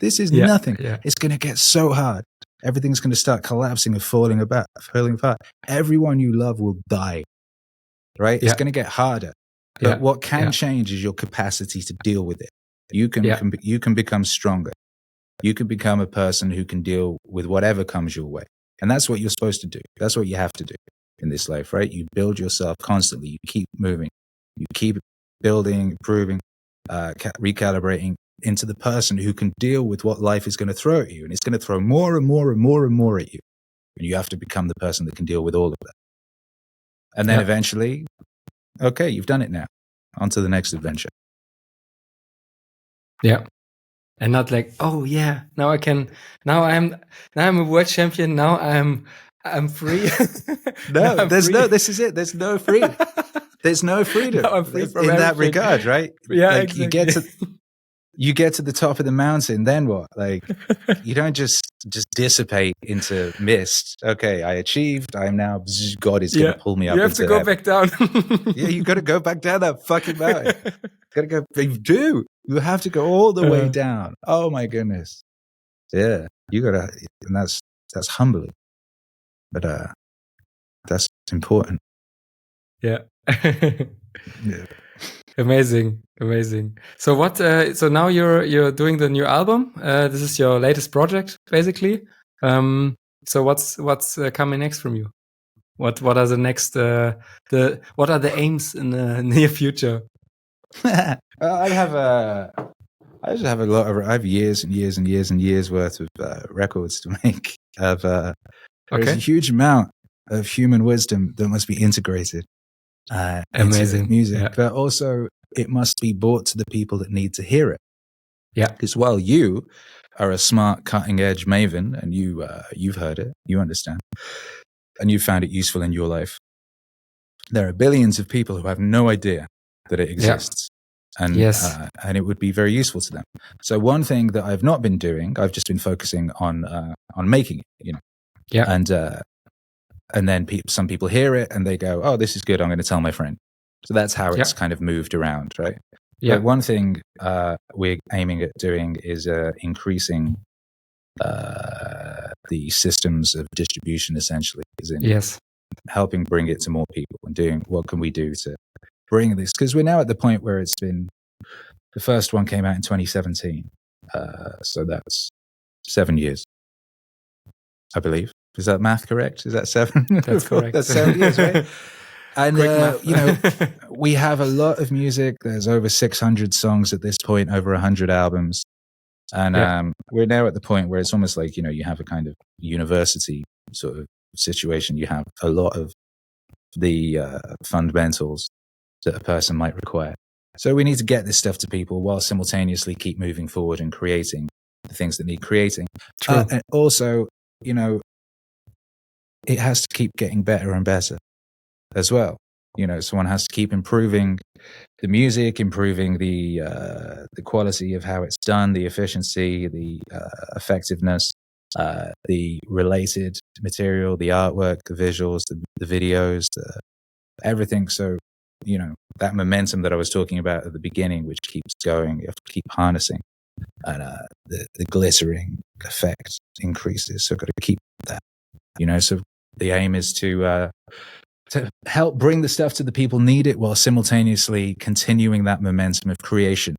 This is nothing. Yeah. It's going to get so hard. Everything's going to start collapsing and falling apart. Everyone you love will die, right? It's going to get harder. But what can change is your capacity to deal with it. You can become stronger. You can become a person who can deal with whatever comes your way. And that's what you're supposed to do. That's what you have to do in this life, right? You build yourself constantly. You keep moving. You keep building, improving, recalibrating into the person who can deal with what life is going to throw at you. And it's going to throw more and more and more and more at you. And you have to become the person that can deal with all of that. And then eventually, okay, you've done it now. On to the next adventure. Yeah. And not like, oh yeah, now I'm a world champion. Now I'm free. This is it. There's no freedom. There's no freedom I'm free from in everything. that regard, right? Yeah, like exactly. you get to the top of the mountain, then what? Like you don't just dissipate into mist. Okay, I achieved. I'm now. God is going to pull me up. You have to go back down. Yeah, you got to go back down that fucking mountain. Got to go. You do. You have to go all the way down. Oh my goodness. Yeah, you got to, and that's humbling, but that's important. Yeah. Yeah. Amazing. So what? So now you're doing the new album. This is your latest project, basically. So what's coming next from you? What are the next? What are the aims in the near future? I have years and years and years and years worth of records to make. There's a huge amount of human wisdom that must be integrated into music, but also it must be brought to the people that need to hear it. Yeah, because while you are a smart, cutting-edge maven, and you've heard it, you understand, and you found it useful in your life, there are billions of people who have no idea that it exists. And it would be very useful to them. So one thing that I've not been doing, I've just been focusing on making it, and then some people hear it and they go, "Oh, this is good. I'm going to tell my friend." So that's how it's kind of moved around, right? Yeah. But one thing we're aiming at doing is increasing the systems of distribution, essentially, is in helping bring it to more people and doing what can we do to bring this, because we're now at the point where it's been, the first one came out in 2017, so that's 7 years, I believe. Is that math correct? Is that 7? That's correct. That's 7 years, right? And we have a lot of music. There's over 600 songs at this point, over 100 albums, and we're now at the point where it's almost like you have a kind of university sort of situation. You have a lot of the fundamentals that a person might require. So we need to get this stuff to people while simultaneously keep moving forward and creating the things that need creating. True. And also, it has to keep getting better and better as well. So one has to keep improving the music, improving the quality of how it's done, the efficiency, the effectiveness, the related material, the artwork, the visuals, the videos, everything. So, that momentum that I was talking about at the beginning, which keeps going, you have to keep harnessing, and the glittering effect increases. So I've got to keep that, so the aim is to help bring the stuff to the people need it while simultaneously continuing that momentum of creation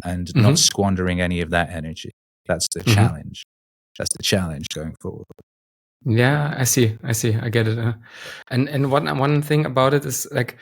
and not squandering any of that energy. That's the challenge. That's the challenge going forward. Yeah, I see. I get it. And one thing about it is like,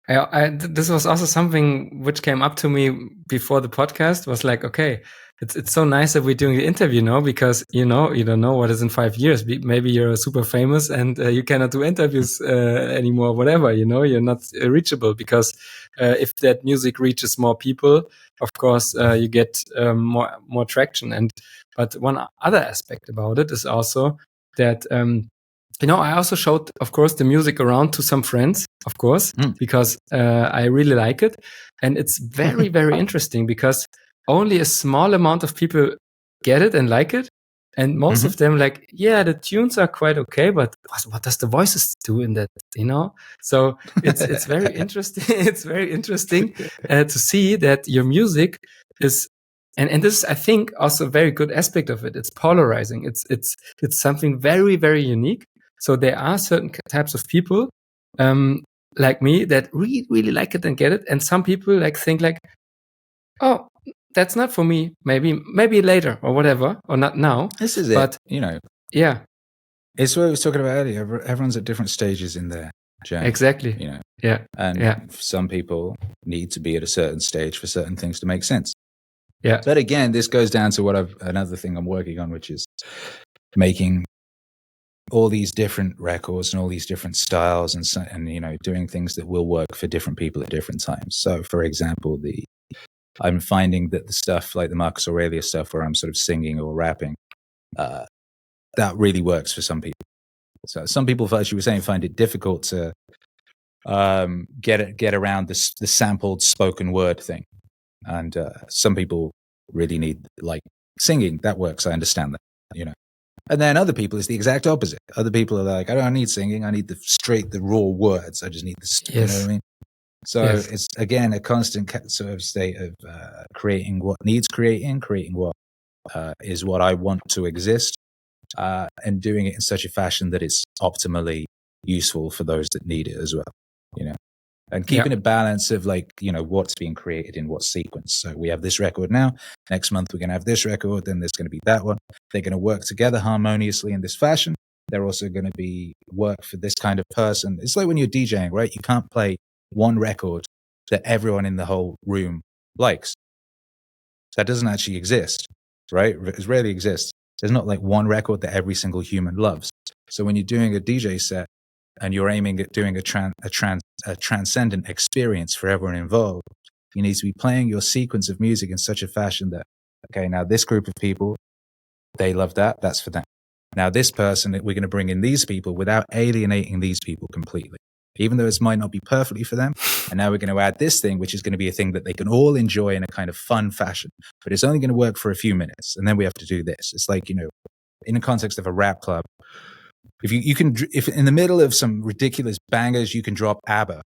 this was also something which came up to me before the podcast, was like, okay, it's so nice that we're doing the interview now, because you don't know what is in 5 years. Maybe you're super famous and you cannot do interviews anymore, whatever, you're not reachable, because if that music reaches more people, of course you get more traction. But one other aspect about it is also that I also showed, of course, the music around to some friends, of course, because I really like it. And it's very, very interesting, because only a small amount of people get it and like it. And most of them like, yeah, the tunes are quite okay, but what does the voices do in that, So it's very interesting. It's very interesting to see that your music is and this is, I think, also a very good aspect of it. It's polarizing. It's something very, very unique. So there are certain types of people like me that really, really like it and get it, and some people like think like, oh, that's not for me. Maybe later or whatever, or not now. This is but it. Yeah, it's what I was talking about earlier. Everyone's at different stages in their journey. exactly. Yeah. And Yeah. some people need to be at a certain stage for certain things to make sense. Yeah. But again, this goes down to another thing I'm working on, which is making all these different records and all these different styles and doing things that will work for different people at different times. So, for example, I'm finding that the stuff like the Marcus Aurelius stuff where I'm sort of singing or rapping, that really works for some people. So some people, as you were saying, find it difficult to get around the sampled spoken word thing. And some people really need like singing. That works. I understand that, And then other people, it's the exact opposite. Other people are like, I don't need singing. I need the raw words. I just need the, Yes. You know what I mean? So it's, again, a constant sort of state of creating what needs creating what is what I want to exist, and doing it in such a fashion that it's optimally useful for those that need it as well, and keeping a balance of like, what's being created in what sequence. So we have this record now, next month we're going to have this record, then there's going to be that one. They're going to work together harmoniously in this fashion. They're also going to be work for this kind of person. It's like when you're DJing, right? You can't play one record that everyone in the whole room likes. That doesn't actually exist, right? It rarely exists. There's not like one record that every single human loves. So when you're doing a DJ set and you're aiming at doing a transcendent experience for everyone involved, you need to be playing your sequence of music in such a fashion that, okay, now this group of people, they love that. That's for them. Now this person, we're going to bring in these people without alienating these people completely, even though it might not be perfectly for them. And now we're going to add this thing, which is going to be a thing that they can all enjoy in a kind of fun fashion, but it's only going to work for a few minutes. And then we have to do this. It's like, in the context of a rap club, if in the middle of some ridiculous bangers, you can drop ABBA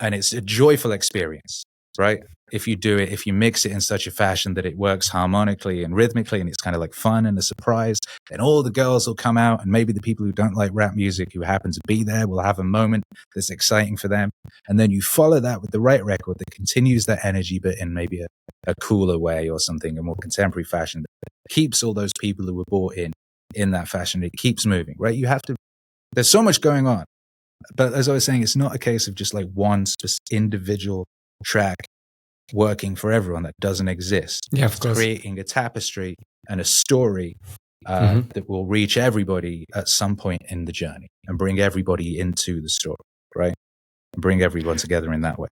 and it's a joyful experience, right? If you mix it in such a fashion that it works harmonically and rhythmically and it's kind of like fun and a surprise, then all the girls will come out, and maybe the people who don't like rap music who happen to be there will have a moment that's exciting for them. And then you follow that with the right record that continues that energy, but in maybe a cooler way or something, a more contemporary fashion that keeps all those people who were bought in that fashion. It keeps moving, right? There's so much going on. But as I was saying, it's not a case of just like one individual track working for everyone. That doesn't exist. Yeah, of course. Creating a tapestry and a story that will reach everybody at some point in the journey and bring everybody into the story, right? And bring everyone together in that way.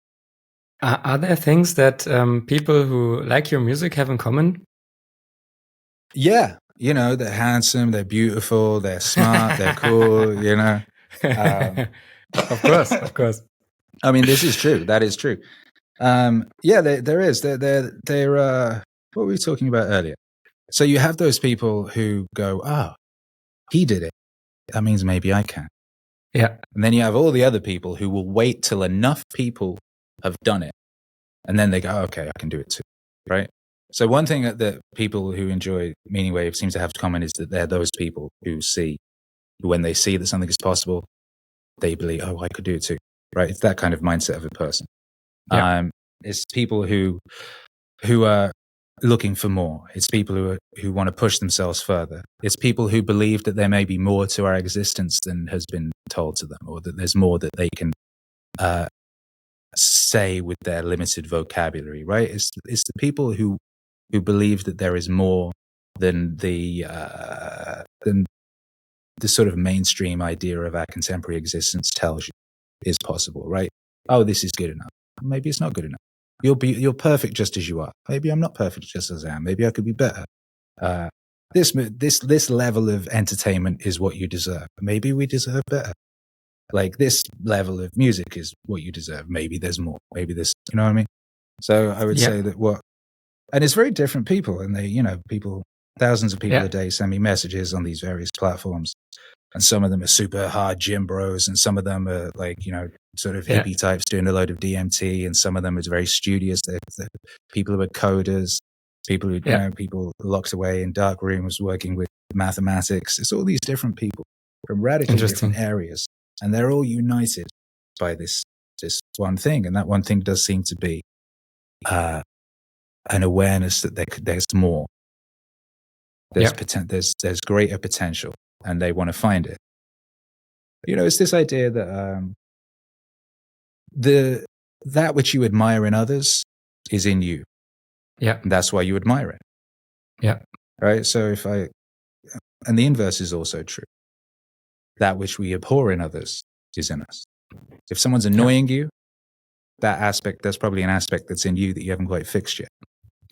Are there things that people who like your music have in common? Yeah. They're handsome, they're beautiful, they're smart, they're cool, Of course. I mean, this is true. That is true. Yeah, there is. They're what were we talking about earlier? So you have those people who go, oh, he did it. That means maybe I can. Yeah. And then you have all the other people who will wait till enough people have done it. And then they go, oh, okay, I can do it too. Right? So one thing that people who enjoy Meaning Wave seem to have in common is that they're those people who when they see that something is possible, they believe, oh, I could do it too. Right? It's that kind of mindset of a person. Yeah. It's people who are looking for more. It's people who want to push themselves further. It's people who believe that there may be more to our existence than has been told to them, or that there's more that they can say with their limited vocabulary. Right? It's the people who believe that there is more than the sort of mainstream idea of our contemporary existence tells you is possible. Right? Oh, this is good enough. Maybe it's not good enough. You're perfect just as you are. Maybe I'm not perfect just as I am. Maybe I could be better. This level of entertainment is what you deserve. Maybe we deserve better. Like this level of music is what you deserve. Maybe there's more. Maybe this, you know what I mean? So I would say that and it's very different people, and thousands of people a day send me messages on these various platforms. And some of them are super hard gym bros, and some of them are like, sort of hippie types doing a load of DMT, and some of them are very studious. They're people who are coders. People who, people locked away in dark rooms working with mathematics. It's all these different people from radically different areas, and they're all united by this one thing. And that one thing does seem to be an awareness that there's more. There's greater potential, and they want to find it. It's this idea that that which you admire in others is in you. Yeah. And that's why you admire it. Yeah. Right? So and the inverse is also true. That which we abhor in others is in us. If someone's annoying you, that's probably an aspect that's in you that you haven't quite fixed yet.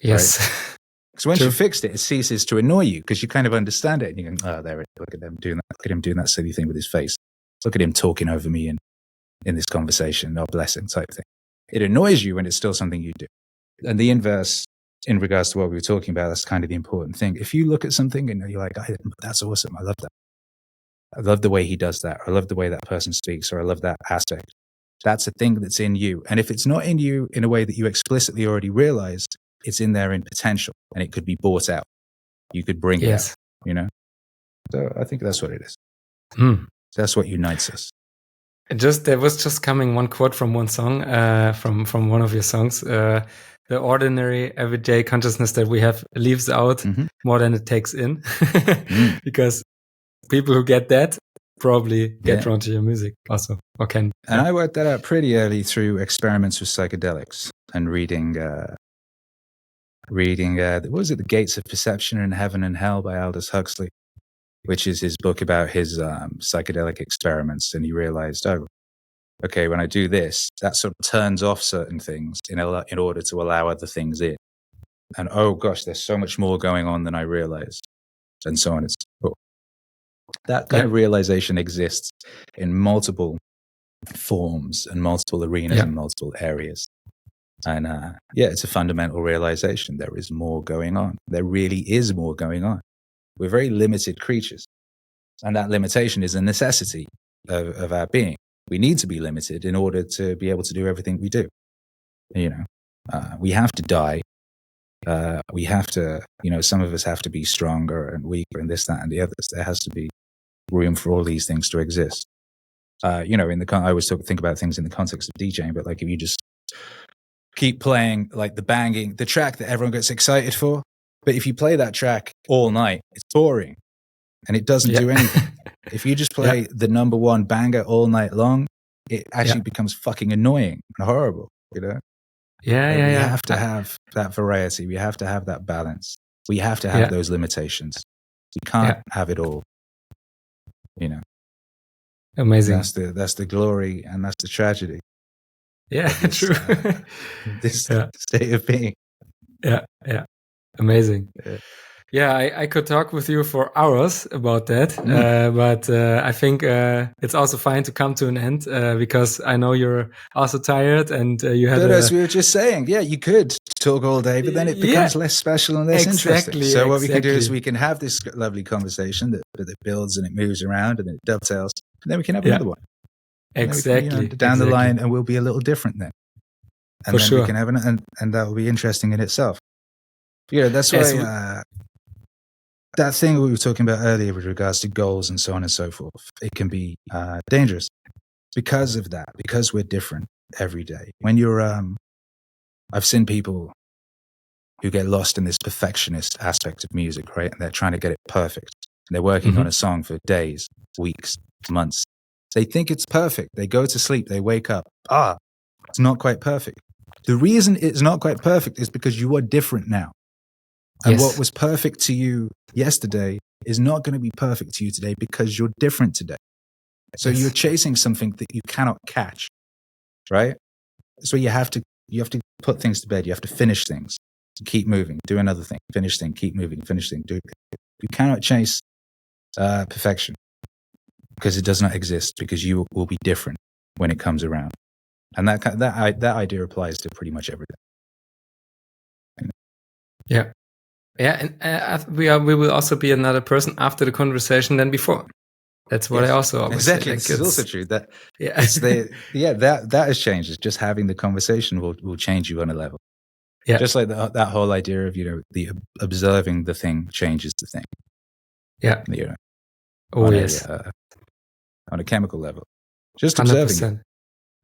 Yes. Right? Because once you fixed it, it ceases to annoy you because you kind of understand it. And you go, oh, there, look at them doing that. Look at him doing that silly thing with his face. Look at him talking over me in this conversation. Oh, bless him, type thing. It annoys you when it's still something you do. And the inverse, in regards to what we were talking about, that's kind of the important thing. If you look at something and you're like, that's awesome, I love that. I love the way he does that. Or I love the way that person speaks, or I love that aspect. That's a thing that's in you. And if it's not in you in a way that you explicitly already realized, it's in there in potential, and it could be bought out. You could bring it out, So I think that's what it is. That's what unites us. There was just coming one quote from one song, from one of your songs. The ordinary, everyday consciousness that we have leaves out more than it takes in, because people who get that probably get drawn to your music also. And I worked that out pretty early through experiments with psychedelics and reading. What was it? The Gates of Perception in Heaven and Hell by Aldous Huxley, which is his book about his psychedelic experiments. And he realized, okay, when I do this, that sort of turns off certain things in order to allow other things in. And oh gosh, there's so much more going on than I realized, and so on. It's cool. That kind of realization exists in multiple forms and multiple arenas and multiple areas. And it's a fundamental realization. There is more going on. There really is more going on. We're very limited creatures. And that limitation is a necessity of our being. We need to be limited in order to be able to do everything we do. We have to die. We have to, some of us have to be stronger and weaker and this, that, and the others. There has to be room for all these things to exist. I always think about things in the context of DJing, but like if you just keep playing like the track that everyone gets excited for, but if you play that track all night, it's boring and it doesn't do anything. If you just play the number one banger all night long, it actually becomes fucking annoying and horrible, We have to have that variety. We have to have that balance. We have to have those limitations. We can't have it all, Amazing. That's the glory and that's the tragedy. Yeah, true. This state of being. Yeah. Amazing. Yeah, I could talk with you for hours about that, but I think it's also fine to come to an end because I know you're also tired and you had. But as we were just saying, you could talk all day, but then it becomes less special and less interesting. So what we can do is we can have this lovely conversation that builds and it moves around and it dovetails, and then we can have another one. Exactly. Down the line, and we'll be a little different then. And for then sure. we can have and that will be interesting in itself. That's why that thing we were talking about earlier with regards to goals and so on and so forth, it can be dangerous because of that, because we're different every day. When you're, I've seen people who get lost in this perfectionist aspect of music, right? And they're trying to get it perfect. And they're working on a song for days, weeks, months. They think it's perfect. They go to sleep. They wake up. It's not quite perfect. The reason it's not quite perfect is because you are different now. And what was perfect to you yesterday is not going to be perfect to you today because you're different today. So you're chasing something that you cannot catch, right? So you have to put things to bed. You have to finish things, keep moving, do another thing, finish thing, keep moving, finish thing. You cannot chase perfection because it does not exist, because you will be different when it comes around. And that idea applies to pretty much everything. Yeah. Yeah, and we will also be another person after the conversation than before. That's what I also always say. Exactly, it's also true. That that has changed. It's just having the conversation will change you on a level. Yeah. Just like that whole idea of, the observing the thing changes the thing. Yeah. Oh, on yes. On a chemical level. Just observing 100%.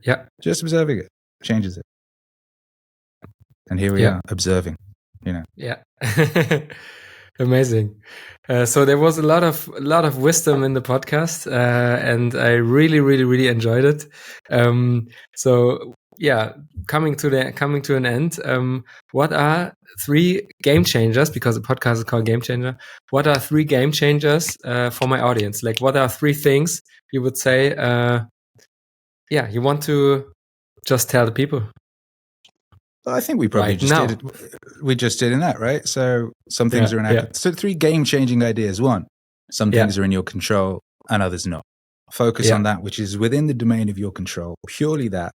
Yeah. Just observing it changes it. And here we are, observing, Yeah. Amazing. So there was a lot of wisdom in the podcast, and I really, really, really enjoyed it. So yeah, coming to an end. What are 3 game changers? Because the podcast is called Game Changer. What are 3 game changers for my audience? Like, what are 3 things you would say? You want to just tell the people. I think we probably did it. We just did in that, right? So some things are in our So 3 game-changing ideas. 1, some things are in your control and others not. Focus on that which is within the domain of your control, purely that,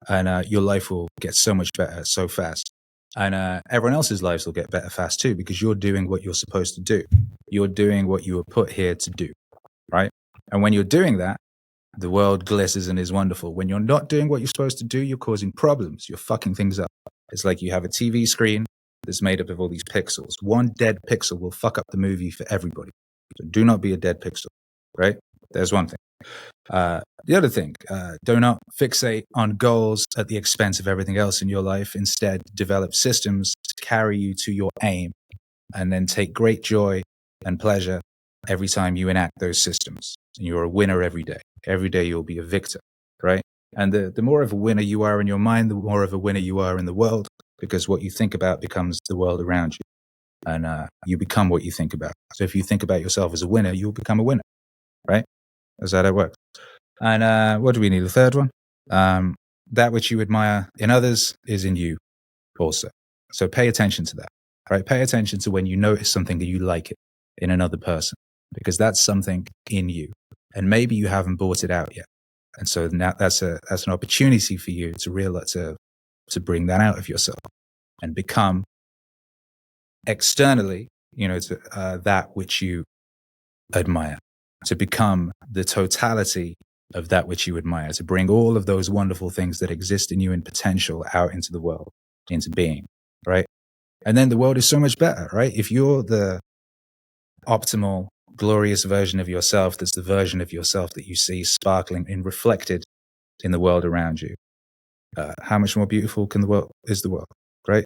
and your life will get so much better so fast. And everyone else's lives will get better fast too, because you're doing what you're supposed to do. You're doing what you were put here to do, right? And when you're doing that, the world glitters and is wonderful. When you're not doing what you're supposed to do, you're causing problems. You're fucking things up. It's like you have a TV screen that's made up of all these pixels. One dead pixel will fuck up the movie for everybody. So do not be a dead pixel, right? There's one thing. The other thing, do not fixate on goals at the expense of everything else in your life. Instead, develop systems to carry you to your aim, and then take great joy and pleasure every time you enact those systems. And you're a winner every day. Every day you'll be a victor, right? And the more of a winner you are in your mind, the more of a winner you are in the world, because what you think about becomes the world around you. And you become what you think about. So if you think about yourself as a winner, you'll become a winner, right? That's how that works. And what do we need? A third one? That which you admire in others is in you also. So pay attention to that, right? Pay attention to when you notice something that you like it in another person, because that's something in you. And maybe you haven't brought it out yet. And so now that's an opportunity for you to realize, to bring that out of yourself and become externally, that which you admire, to become the totality of that which you admire, to bring all of those wonderful things that exist in you in potential out into the world, into being, right? And then the world is so much better, right? If you're the optimal, glorious version of yourself, that's the version of yourself that you see sparkling and reflected in the world around you. How much more beautiful is the world, right?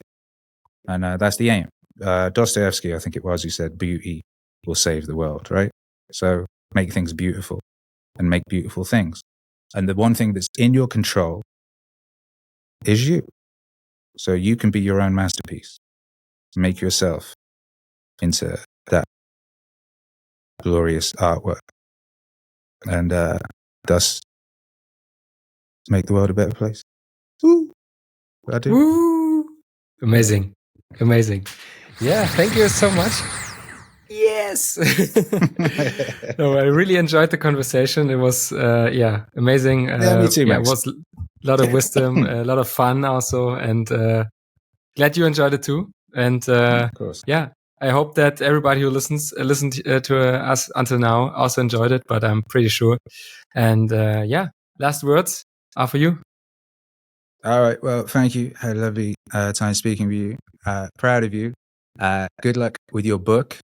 And that's the aim. Dostoevsky, I think it was, who said, beauty will save the world, right? So make things beautiful and make beautiful things. And the one thing that's in your control is you. So you can be your own masterpiece. Make yourself into that glorious artwork, and thus make the world a better place. Woo! I do. Woo! Amazing. Yeah, thank you so much. Yes. No, I really enjoyed the conversation. It was amazing. Me too, Max. It was a lot of wisdom, a lot of fun also, and glad you enjoyed it too. And of course. I hope that everybody who listened to us until now also enjoyed it, but I'm pretty sure. And last words are for you. All right. Well, thank you. Had a lovely time speaking with you. Proud of you. Good luck with your book.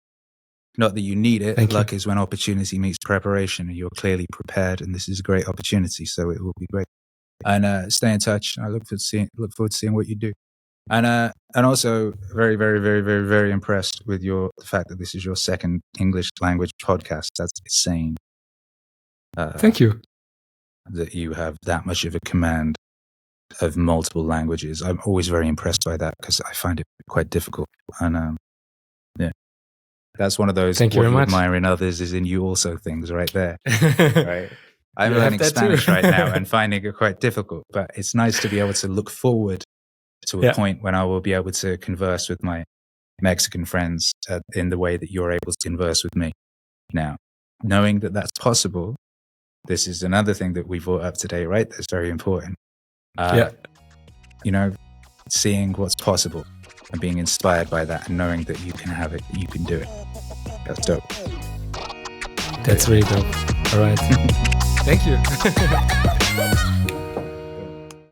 Not that you need it. Thank luck you. is when opportunity meets preparation, and you're clearly prepared, and this is a great opportunity, so it will be great. And stay in touch. I look forward to seeing what you do. And also very, very, very, very, very impressed with the fact that this is your second English language podcast. That's insane. Thank you. That you have that much of a command of multiple languages. I'm always very impressed by that, because I find it quite difficult. And that's one of those. Thank you very much. Admire in others is in you also things right there. Right. I'm learning Spanish right now and finding it quite difficult, but it's nice to be able to look forward to a point when I will be able to converse with my Mexican friends in the way that you're able to converse with me now. Knowing that that's possible, this is another thing that we brought up today, right? That's very important. Seeing what's possible and being inspired by that, and knowing that you can have it, you can do it. That's dope. That's really dope. All right. Thank you.